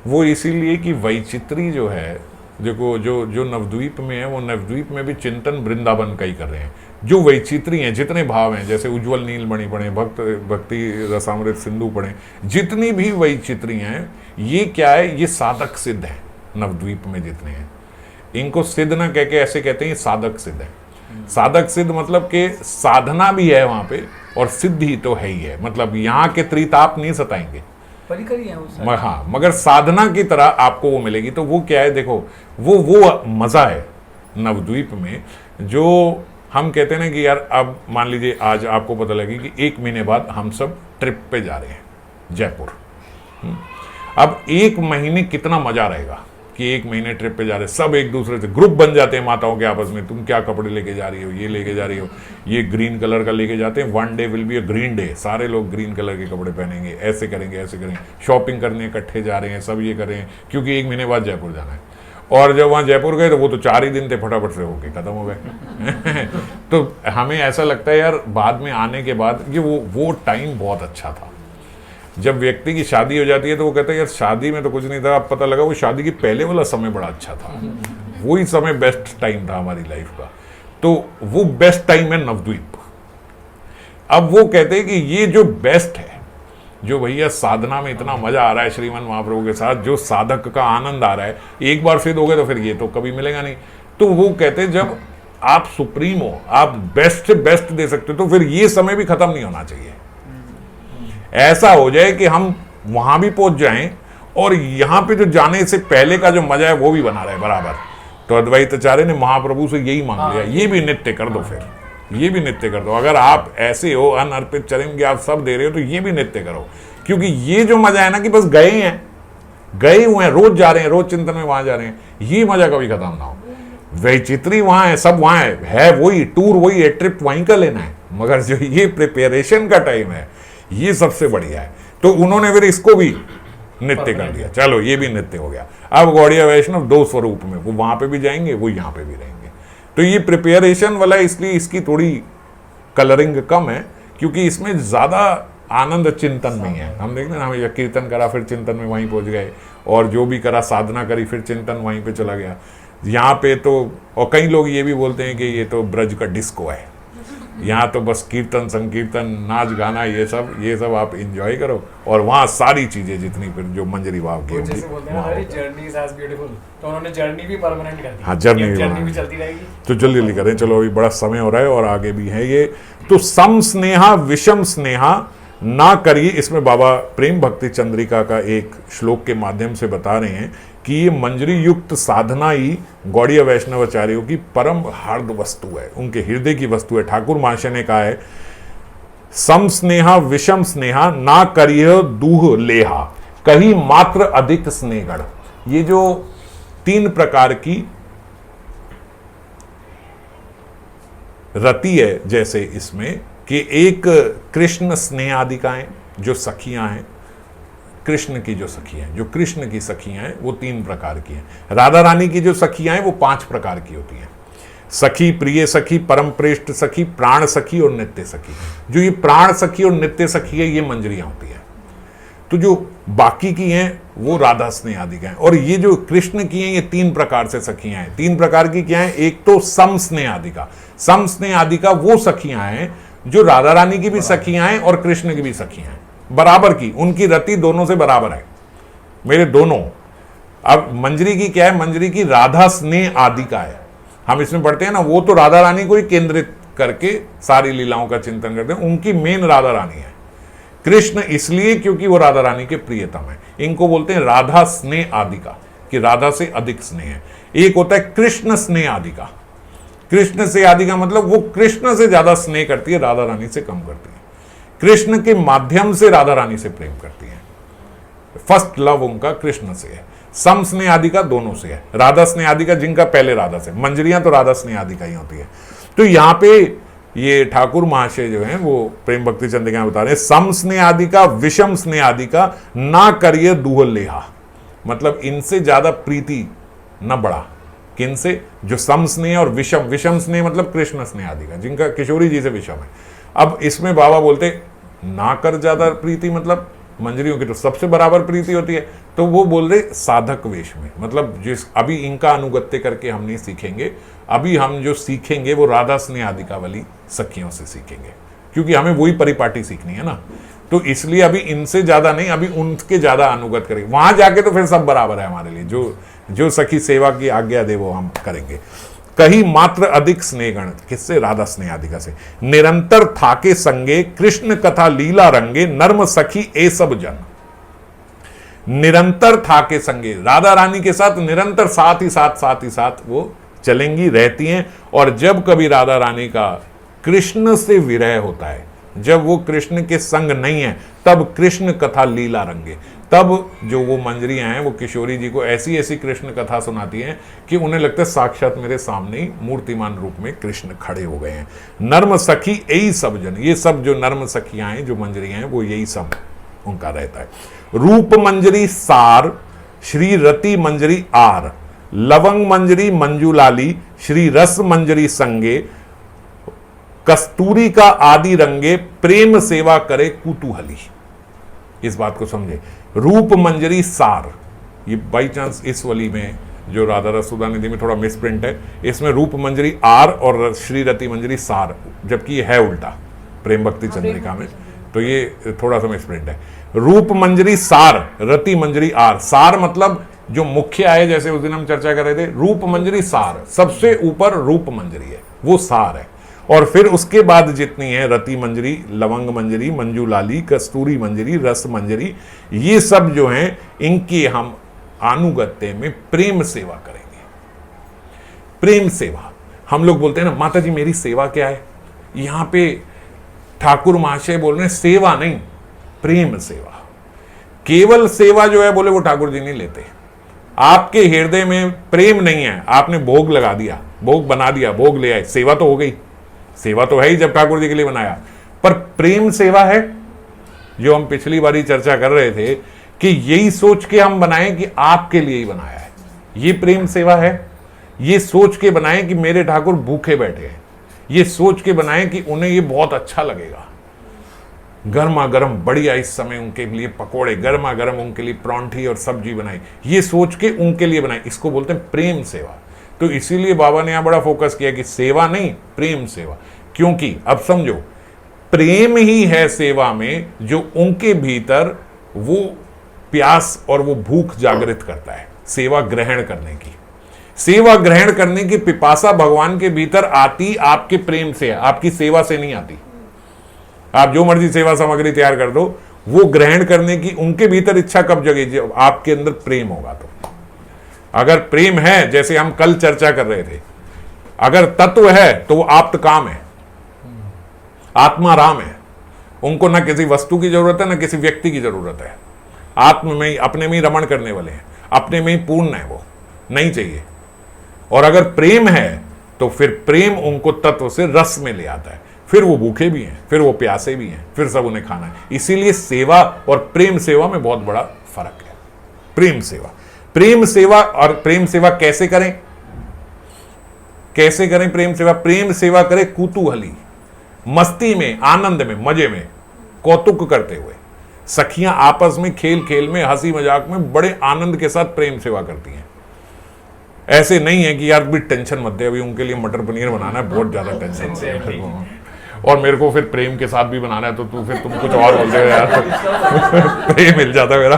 वो इसीलिए कि वैचित्री जो है, देखो जो नवद्वीप में है, वो नवद्वीप में भी चिंतन वृंदावन का ही कर रहे हैं। जो वैचित्री हैं, जितने भाव हैं, जैसे उज्ज्वल नीलमणि पढ़े, भक्ति रसामृत सिंधु पढ़े, जितनी भी वैचित्री हैं, ये क्या है, ये साधक सिद्ध है। नवद्वीप में जितने हैं, इनको सिद्ध ना कह के ऐसे कहते हैं, ये साधक सिद्ध है। साधक सिद्ध मतलब कि साधना भी है वहां पे, और सिद्धि तो है ही है। मतलब यहाँ के त्रिताप नहीं सताएंगे, परिकरी है उस, हाँ, मगर साधना की तरह आपको वो मिलेगी। तो वो क्या है, देखो वो मजा है नवद्वीप में। जो हम कहते हैं ना कि यार अब मान लीजिए आज आपको पता लगे कि 1 महीने बाद हम सब ट्रिप पे जा रहे हैं जयपुर। अब 1 महीने कितना मजा रहेगा कि 1 महीने ट्रिप पे जा रहे हैं, सब एक दूसरे से ग्रुप बन जाते हैं माताओं के आपस में, तुम क्या कपड़े लेके जा रही हो, ये लेके जा रही हो, ये ग्रीन कलर का लेके जाते हैं, 1 day will be a green day, सारे लोग ग्रीन कलर के कपड़े पहनेंगे, ऐसे करेंगे, शॉपिंग करने इकट्ठे जा रहे हैं, सब ये कर रहे हैं, क्योंकि 1 महीने बाद जयपुर जाना है। और जब वहाँ जयपुर गए तो वो तो 4 ही दिन थे, फटाफट से होके खत्म हो गए। तो हमें ऐसा लगता है यार बाद में आने के बाद कि वो टाइम बहुत अच्छा था। जब व्यक्ति की शादी हो जाती है तो वो कहता है यार शादी में तो कुछ नहीं था, अब पता लगा वो शादी के पहले वाला समय बड़ा अच्छा था, वही समय बेस्ट टाइम था हमारी लाइफ का। तो वो बेस्ट टाइम है नवद्वीप। अब वो कहते हैं कि ये जो बेस्ट है, जो भैया साधना में इतना मजा आ रहा है श्रीमन महाप्रभु के साथ, जो साधक का आनंद आ रहा है, एक बार सिद्ध हो गए तो फिर ये तो कभी मिलेगा नहीं। तो वो कहते हैं जब आप सुप्रीम हो, आप बेस्ट से बेस्ट दे सकते हो, तो फिर ये समय भी खत्म नहीं होना चाहिए। ऐसा हो जाए कि हम वहां भी पहुंच जाएं और यहां पे जो जाने से पहले का जो मजा है वो भी बना रहे बराबर। तो अद्वैताचार्य ने महाप्रभु से यही मांग लिया, ये भी नित्य कर दो, फिर ये भी नित्य कर दो। अगर आप ऐसे हो अनर्पित चरण के आप सब दे रहे हो तो ये भी नित्य करो, क्योंकि ये जो मजा है ना कि बस गए हुए हैं, रोज जा रहे हैं, रोज चिंतन में वहां जा रहे हैं, ये मजा कभी खत्म ना हो। वैचित्री वहां है, सब वहां है वही, टूर वही है, ट्रिप वहीं का लेना है, मगर जो ये प्रिपरेशन का टाइम है ये सबसे बढ़िया है। तो उन्होंने फिर इसको भी नित्य कर दिया, चलो ये भी नित्य हो गया। अब गौड़िया वैष्णव 2 स्वरूप में, वो वहां पे भी जाएंगे, वो यहाँ पे भी रहेंगे। तो ये प्रिपरेशन वाला, इसलिए इसकी थोड़ी कलरिंग कम है, क्योंकि इसमें ज्यादा आनंद चिंतन में है। हम देखते हैं ना, हमें कीर्तन करा फिर चिंतन में वहीं पहुंच गए, और जो भी करा साधना करी फिर चिंतन वहीं पे चला गया। यहाँ पे तो, और कई लोग ये भी बोलते हैं कि ये तो ब्रज का डिस्को है, यहाँ तो बस कीर्तन संकीर्तन नाच गाना ये सब आप एंजॉय करो, और वहाँ सारी चीजें जितनी फिर जो मंजरी भाव की होगी, जर्नी इज एज ब्यूटीफुल, तो उन्होंने जर्नी भी परमानेंट कर दी। हाँ, जर्नी भी चलती रहेगी। तो जल्दी करें, चलो अभी बड़ा समय हो रहा है और आगे भी है ये। तो सम स्नेहा विषम स्नेहा ना करिए, इसमें बाबा प्रेम भक्ति चंद्रिका का एक श्लोक के माध्यम से बता रहे हैं कि ये मंजरी युक्त साधना ही गौड़ीय वैष्णवाचार्यों की परम हार्द वस्तु है, उनके हृदय की वस्तु है। ठाकुर महाशय ने कहा है, सम स्नेहा विषम स्नेहा ना करिए दूह लेहा, कहीं मात्र अधिक स्नेहगढ़। ये जो 3 प्रकार की रति है, जैसे इसमें कि एक कृष्ण स्नेह आदिकाएं जो सखियां हैं, कृष्ण की जो सखियां हैं, जो कृष्ण की सखियां हैं वो 3 प्रकार की हैं। राधा रानी की जो सखियां हैं वो 5 प्रकार की होती हैं। सखी, प्रिय सखी, परम प्रेष्ठ सखी, प्राण सखी और नित्य सखी। जो ये प्राण सखी और नित्य सखी है, ये मंजरियां होती हैं। तो जो बाकी की हैं वो राधा स्नेह आदि का है, और ये जो कृष्ण की हैं ये 3 प्रकार से सखियां हैं। 3 प्रकार की क्या है? एक तो सम स्नेह आदि का, सम स्नेह आदि का वो सखियां हैं जो राधा रानी की भी सखियां हैं और कृष्ण की भी सखियां हैं, बराबर की, उनकी रति दोनों से बराबर है, मेरे दोनों। अब मंजरी की क्या है? मंजरी की राधा स्नेह आदि का है। हम इसमें पढ़ते हैं ना, वो तो राधा रानी को ही केंद्रित करके सारी लीलाओं का चिंतन करते हैं, उनकी मेन राधा रानी है। कृष्ण इसलिए क्योंकि वो राधा रानी के प्रियतम है। इनको बोलते हैं राधा स्नेह आदि का, कि राधा से अधिक स्नेह है। एक होता है कृष्ण स्नेह आदि का। कृष्ण से आदि का मतलब वो कृष्ण से ज्यादा स्नेह करती है, राधा रानी से कम करती है। कृष्ण के माध्यम से राधा रानी से प्रेम करती है। फर्स्ट लव उनका कृष्ण से है। सम स्नेह आदि का दोनों से है। राधा स्नेह आदि का जिनका पहले राधा से, मंजरियां तो राधा स्नेह आदि का ही होती है। तो यहाँ पे ये ठाकुर महाशय जो हैं वो प्रेम भक्ति चंद्रिका बता रहे हैं, सम स्नेह आदि का विषम स्नेह आदि का ना करिए दूह लेहा, मतलब इनसे ज्यादा प्रीति न बढ़ा। किनसे? जो सम स्नेह और विषम स्नेह मतलब कृष्ण स्नेह आदि का, जिनका किशोरी जी से विषम है। अब इसमें बाबा बोलते ना कर ज्यादा प्रीति, मतलब मंजरियों की तो सबसे बराबर प्रीति होती है, तो वो बोल रहे साधक वेश में, मतलब जिस अभी इनका अनुगत्य करके हम नहीं सीखेंगे, अभी हम जो सीखेंगे वो राधा स्नेह आदिका वाली सखियों से सीखेंगे, क्योंकि हमें वही परिपाटी सीखनी है ना, तो इसलिए अभी इनसे ज्यादा नहीं, अभी उनके ज्यादा अनुगत करेंगे। वहां जाके तो फिर सब बराबर है हमारे लिए, जो सखी सेवा की आज्ञा दे वो हम करेंगे। कहीं मात्र अधिक स्नेहगण, किससे? राधा स्नेह आदिका से। निरंतर थाके संगे कृष्ण कथा लीला रंगे, नर्म सखी ए सब जन। निरंतर थाके संगे, राधा रानी के साथ निरंतर साथ ही साथ वो चलेंगी, रहती हैं। और जब कभी राधा रानी का कृष्ण से विरह होता है, जब वो कृष्ण के संग नहीं है, तब कृष्ण कथा लीला रंगे, तब जो वो मंजरियां हैं वो किशोरी जी को ऐसी ऐसी कृष्ण कथा सुनाती हैं कि उन्हें लगता है साक्षात मेरे सामने ही मूर्तिमान रूप में कृष्ण खड़े हो गए हैं। नर्म सखी यही सब जन, ये सब जो नर्म सखियां हैं, जो मंजरियां हैं, वो यही सब उनका रहता है। रूप मंजरी सार, श्री रति मंजरी आर, लवंग मंजरी मंजूलाली, श्री रस मंजरी संगे, कस्तूरी का आदि रंगे, प्रेम सेवा करे कुतूहली। इस बात को समझे। रूप मंजरी सार, ये बाई चांस इस वाली में जो राधा रसूदा निधि में थोड़ा मिसप्रिंट है, इसमें रूप मंजरी आर और श्री रति मंजरी सार, जबकि ये है उल्टा प्रेम भक्ति चंद्रिका में, तो ये थोड़ा सा मिसप्रिंट है। रूप मंजरी सार, रति मंजरी आर। सार मतलब जो मुख्य आए, जैसे उस दिन हम चर्चा कर रहे थे, रूप मंजरी सार, सबसे ऊपर रूप मंजरी है, वो सार है। और फिर उसके बाद जितनी है रति मंजरी, लवंग मंजरी, मंजूलाली, कस्तूरी मंजरी, रस मंजरी, ये सब जो हैं इनकी हम अनुगत्य में प्रेम सेवा करेंगे। प्रेम सेवा, हम लोग बोलते हैं ना माता जी मेरी सेवा क्या है, यहां पे ठाकुर महाशय बोल रहे हैं सेवा नहीं, प्रेम सेवा। केवल सेवा जो है बोले वो ठाकुर जी नहीं लेते। आपके हृदय में प्रेम नहीं है, आपने भोग लगा दिया, भोग बना दिया, भोग ले आए, सेवा तो हो गई, सेवा तो है ही जब ठाकुर जी के लिए बनाया, पर प्रेम सेवा है जो हम पिछली बारी चर्चा कर रहे थे कि यही सोच के हम बनाएं कि आपके लिए ही बनाया है, ये प्रेम सेवा है। ये सोच के बनाएं कि मेरे ठाकुर भूखे बैठे हैं, ये सोच के बनाएं कि उन्हें ये बहुत अच्छा लगेगा, गर्मा गर्म बढ़िया इस समय उनके लिए पकोड़े, गर्मा गर्म उनके लिए परांठी और सब्जी बनाई, ये सोच के उनके लिए बनाई, इसको बोलते हैं प्रेम सेवा। तो इसीलिए बाबा ने यहां बड़ा फोकस किया कि सेवा नहीं, प्रेम सेवा। क्योंकि अब समझो, प्रेम ही है सेवा में जो उनके भीतर वो प्यास और वो भूख जागृत करता है सेवा ग्रहण करने की। सेवा ग्रहण करने की पिपासा भगवान के भीतर आती आपके प्रेम से है, आपकी सेवा से नहीं आती। आप जो मर्जी सेवा सामग्री तैयार कर दो, वो ग्रहण करने की उनके भीतर इच्छा कब जगेगी? जब आपके अंदर प्रेम होगा। तो अगर प्रेम है, जैसे हम कल चर्चा कर रहे थे, अगर तत्व है तो वो आप्त काम है, आत्मा राम है, उनको ना किसी वस्तु की जरूरत है ना किसी व्यक्ति की जरूरत है, आत्म में ही, अपने में ही रमण करने वाले हैं, अपने में ही पूर्ण है, वो नहीं चाहिए। और अगर प्रेम है तो फिर प्रेम उनको तत्व से रस में ले आता है, फिर वो भूखे भी हैं, फिर वो प्यासे भी हैं, फिर सब उन्हें खाना है। इसीलिए सेवा और प्रेम सेवा में बहुत बड़ा फर्क है। प्रेम सेवा, प्रेम सेवा और प्रेम सेवा कैसे करें? कैसे करें प्रेम सेवा? प्रेम सेवा करें कुतूहली, मस्ती में, आनंद में, मजे में, कौतुक करते हुए। सखियां आपस में खेल खेल में, हंसी मजाक में बड़े आनंद के साथ प्रेम सेवा करती हैं। ऐसे नहीं है कि यार भी टेंशन मत दे, अभी उनके लिए मटर पनीर बनाना है, बहुत ज्यादा टेंशन है और मेरे को फिर प्रेम के साथ भी बनाना है, तो तुम कुछ और बोलते हो यार प्रेम मिल जाता मेरा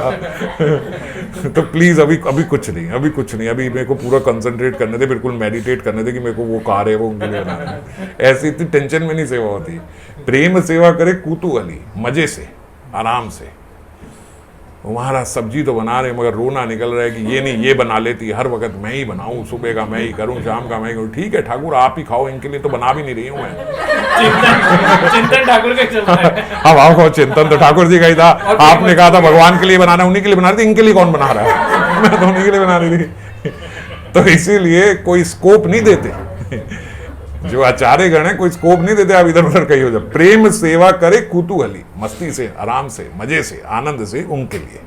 तो प्लीज अभी कुछ नहीं, अभी कुछ नहीं, अभी मेरे को पूरा कंसंट्रेट करने दे, बिल्कुल मेडिटेट करने दे कि मेरे को वो कार है वो उनके लिए बनाना है। ऐसी इतनी टेंशन में नहीं सेवा होती। प्रेम सेवा करे कुतूहली, मजे से, आराम से। महाराज सब्जी तो बना रहे मगर रोना निकल रहा है कि ये नहीं, ये बना लेती, हर वक्त मैं ही बनाऊं, सुबह का मैं ही करूं, शाम का मैं ही करूं। ठीक है ठाकुर आप ही खाओ, इनके लिए तो बना भी नहीं रही हूं मैं। चिंतन ठाकुर का चल रहा है। अब आओ, चिंतन तो ठाकुर जी का ही था। आपने कहा था भगवान के लिए बनाना, उन्हीं के लिए बना रही थी, इनके लिए कौन बना रहा है? मैं तो उन्हीं के लिए बना रही थी। तो इसीलिए कोई स्कोप नहीं देते। जो आचार्य गण है कोई स्कोप नहीं देते आप इधर उधर कहीं हो जाओ। प्रेम सेवा करे कुतूहली, मस्ती से, आराम से, मजे से, आनंद से, उनके लिए।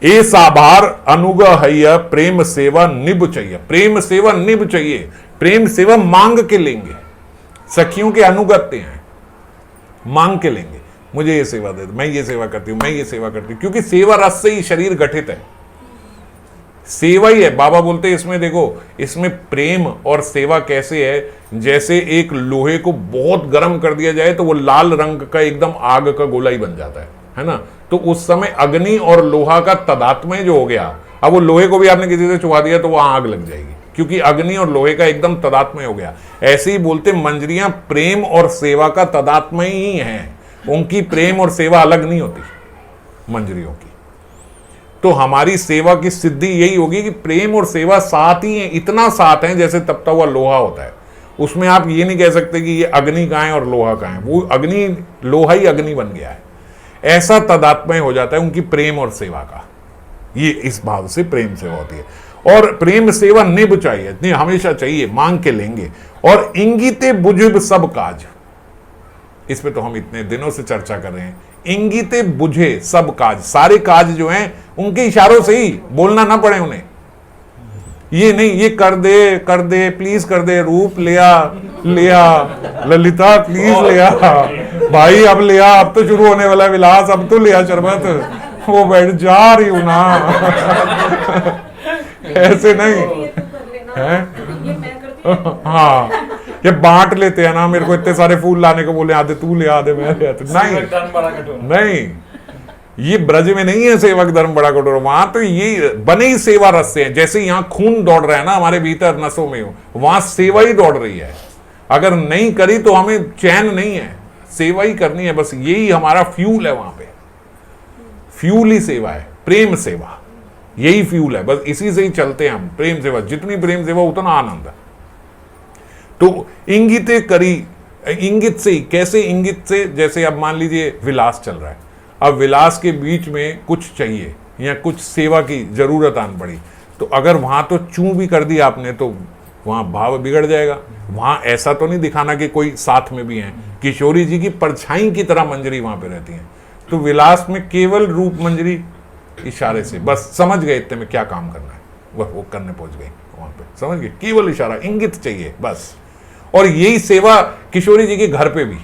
ए साभार अनुग्रह है, प्रेम सेवा निब चाहिए। प्रेम सेवा निब चाहिए, प्रेम सेवा मांग के लेंगे। सखियों के अनुगत्य हैं, मांग के लेंगे, मुझे ये सेवा दे दो, मैं ये सेवा करती हूं, मैं ये सेवा करती हूं, क्योंकि सेवा रस से ही शरीर गठित है। सेवा ही है। बाबा बोलते हैं इसमें देखो, इसमें प्रेम और सेवा कैसे है, जैसे एक लोहे को बहुत गर्म कर दिया जाए तो वो लाल रंग का एकदम आग का गोला ही बन जाता है ना। तो उस समय अग्नि और लोहा का तदात्म्य जो हो गया, अब वो लोहे को भी आपने किसी से छुआ दिया तो वहां आग लग जाएगी, क्योंकि अग्नि और लोहे का एकदम तदात्म्य हो गया। ऐसे ही बोलते मंजरियां प्रेम और सेवा का तदात्म्य ही है, उनकी प्रेम और सेवा अलग नहीं होती मंजरियों की। तो हमारी सेवा की सिद्धि यही होगी कि प्रेम और सेवा साथ ही है, इतना साथ है जैसे तपता हुआ लोहा होता है। उसमें आप ये नहीं कह सकते कि ये अग्नि का है और लोहा का है, वो अग्नि, लोहा ही अग्नि बन गया है। ऐसा तदात्म्य हो जाता है उनकी प्रेम और सेवा का। ये इस भाव से प्रेम सेवा होती है। और प्रेम सेवा निभ चाहिए, इतनी हमेशा चाहिए, मांग के लेंगे। और इंगिते बुझिब सब काज, इस पे तो हम इतने दिनों से चर्चा कर रहे हैं। इंगिते बुझे सब काज, सारे काज जो हैं उनके इशारों से ही, बोलना ना पड़े उन्हें। ये नहीं ये कर दे प्लीज कर दे, रूप लिया ललिता प्लीज लिया भाई, अब लिया, अब तो शुरू होने वाला है विलास, अब तो लिया शरबत, वो बैठ जा रही हूं ना ऐसे नहीं है। हाँ, ये बांट लेते हैं ना, मेरे को इतने सारे फूल लाने को बोले, आधे तू ले आधे मैं ले आता। नहीं, ये ब्रज में नहीं है सेवक धर्म बड़ा कठोर, वहां तो ये बने ही सेवा रस से है। जैसे यहाँ खून दौड़ रहा है ना हमारे भीतर नसों में, वहां सेवा ही दौड़ रही है। अगर नहीं करी तो हमें चैन नहीं है, सेवा ही करनी है, बस यही हमारा फ्यूल है। वहां पे फ्यूल ही सेवा है, प्रेम सेवा, यही फ्यूल है, बस इसी से ही चलते हैं हम। प्रेम सेवा, जितनी प्रेम सेवा उतना आनंद है। तो इंगिते करी, इंगित से ही, कैसे इंगित से, जैसे अब मान लीजिए विलास चल रहा है, अब विलास के बीच में कुछ चाहिए या कुछ सेवा की जरूरत आन पड़ी, तो अगर वहां तो चूं भी कर दिया आपने तो वहां भाव बिगड़ जाएगा। वहां ऐसा तो नहीं दिखाना कि कोई साथ में भी है, किशोरी जी की परछाई की तरह मंजरी वहां पे रहती है। तो विलास में केवल रूप मंजरी, इशारे से बस समझ गए इतने में क्या काम करना है, वह वो करने पहुंच गई वहां पे, समझ गए, केवल इशारा, इंगित चाहिए बस। और यही सेवा किशोरी जी के घर पे भी,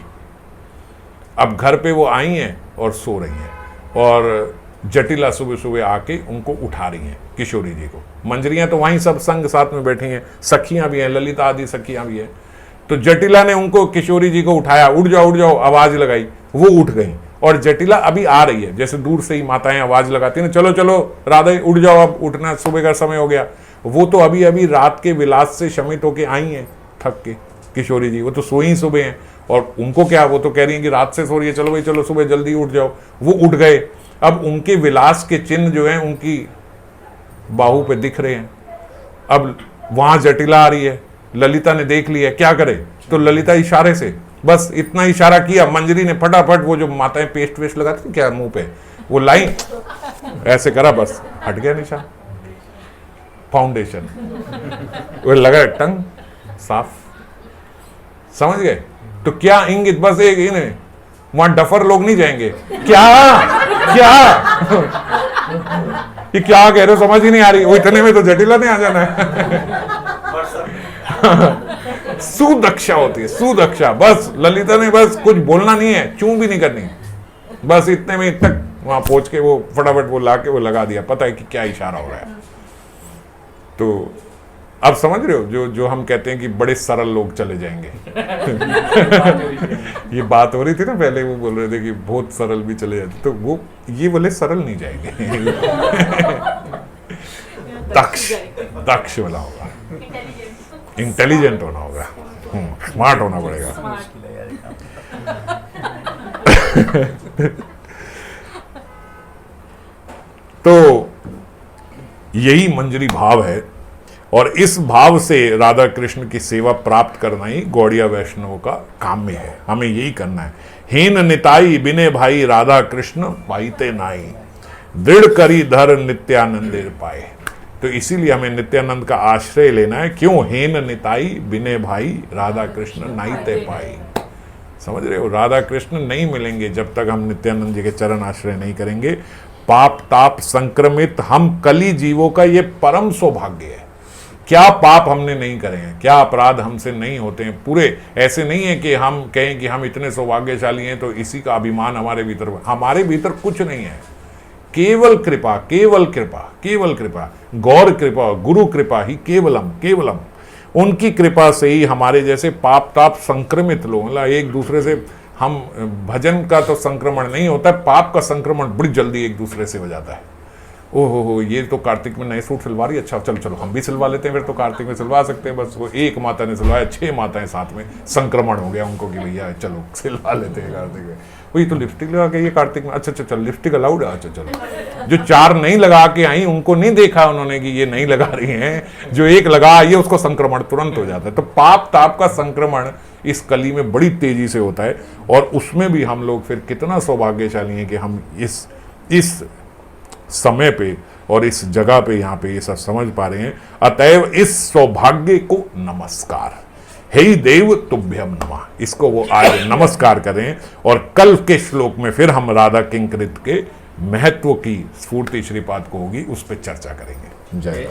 अब घर पे वो आई हैं और सो रही हैं, और जटिला सुबह सुबह आके उनको उठा रही हैं किशोरी जी को। मंजरियां तो वहीं सब संग साथ में बैठी हैं, सखियां भी हैं, ललिता आदि सखियां भी हैं। तो जटिला ने उनको, किशोरी जी को उठाया, उठ जाओ आवाज लगाई, वो उठ गई। और जटिला अभी आ रही है, जैसे दूर से ही माताएं आवाज लगाती हैं, चलो चलो राधे उठ जाओ, अब उठना, सुबह का समय हो गया। वो तो अभी अभी रात के विलास से शमित होके आई हैं थक के किशोरी जी, वो तो सोई सुबह हैं। और उनको क्या, वो तो कह रही है कि रात से सो रही है, चलो भाई चलो सुबह जल्दी उठ जाओ। वो उठ गए। अब उनके विलास के चिन्ह जो हैं उनकी बाहू पे दिख रहे हैं। अब वहां जटिला आ रही है, ललिता ने देख लिया, क्या करे, तो ललिता इशारे से, बस इतना इशारा किया, मंजरी ने फटाफट वो जो माताएं पेस्ट वेस्ट लगाती क्या मुंह पे, वो लाई ऐसे करा, बस हट गया निशान, फाउंडेशन वो लगा, टंग साफ, समझ गए। तो क्या इंगित, बस एक इन्हें, वहां डफर लोग नहीं जाएंगे, क्या ये क्या कह रहे हो, समझ ही नहीं आ रही, वो इतने में तो जटिला ने आ जाना है सुदक्षा होती है, सुदक्षा, बस ललिता ने बस कुछ बोलना नहीं है, चूं भी नहीं करनी, बस इतने में तक वहां पहुंच के वो फटाफट वो लाके वो लगा दिया, पता है कि क्या इशारा हो रहा है। तो अब समझ रहे हो, जो हम कहते हैं कि बड़े सरल लोग चले जाएंगे ये बात हो रही थी ना पहले, वो बोल रहे थे कि बहुत सरल भी चले जाते, तो वो ये बोले सरल नहीं जाएंगे दक्ष वाला होगा, इंटेलिजेंट होना होगा, स्मार्ट होना पड़ेगा तो यही मंजरी भाव है। और इस भाव से राधा कृष्ण की सेवा प्राप्त करना ही गौड़िया वैष्णव का काम में है, हमें यही करना है। हीन निताई बिने भाई राधा कृष्ण पाईते नाई, दृढ़ करी धर नित्यानंदेर पाए। तो इसीलिए हमें नित्यानंद का आश्रय लेना है। क्यों? हेन निताई बिने भाई राधा कृष्ण नाईते पाई। समझ रहे हो? राधा कृष्ण नहीं मिलेंगे जब तक हम नित्यानंद जी के चरण आश्रय नहीं करेंगे। पाप ताप संक्रमित हम कली जीवों का ये परम सौभाग्य है। क्या पाप हमने नहीं करे हैं, क्या अपराध हमसे नहीं होते हैं पूरे। ऐसे नहीं है कि हम कहें कि हम इतने सौभाग्यशाली हैं तो इसी का अभिमान हमारे भीतर कुछ नहीं है। केवल कृपा, केवल कृपा, केवल कृपा, गौर कृपा, गुरु कृपा ही केवलम केवलम। उनकी कृपा से ही हमारे जैसे पाप ताप संक्रमित लोग, मतलब एक दूसरे से हम, भजन का तो संक्रमण नहीं होता है, पाप का संक्रमण बड़ी जल्दी एक दूसरे से हो जाता है। ओहो हो, ये तो कार्तिक में नए सूट सिलवा रही है, अच्छा चलो चलो हम भी सिलवा लेते हैं, फिर तो कार्तिक में सिलवा सकते हैं। बस वो एक माता ने सिलवाया, 6 माताएं साथ में, संक्रमण हो गया उनको कि भैया चलो सिलवा लेते हैं कार्तिक में। वही तो लिपस्टिक लगा के ये कार्तिक में, अच्छा अच्छा चलो लिपस्टिक अलाउड है, अच्छा चलो। जो 4 नहीं लगा के आई उनको नहीं देखा उन्होंने कि ये नहीं लगा रही हैं, जो एक लगा आई है उसको संक्रमण तुरंत हो जाता है। तो पाप ताप का संक्रमण इस कली में बड़ी तेजी से होता है, और उसमें भी हम लोग फिर कितना सौभाग्यशाली हैं कि हम इस समय पे और इस जगह पे यहाँ पे ये सब समझ पा रहे हैं। अतएव इस सौभाग्य को नमस्कार, हे देव तुभ्यम नमः, इसको वो आज नमस्कार करें। और कल के श्लोक में फिर हम राधा किंकरित के महत्व की स्फूर्ति श्रीपाद को होगी, उस पर चर्चा करेंगे। जय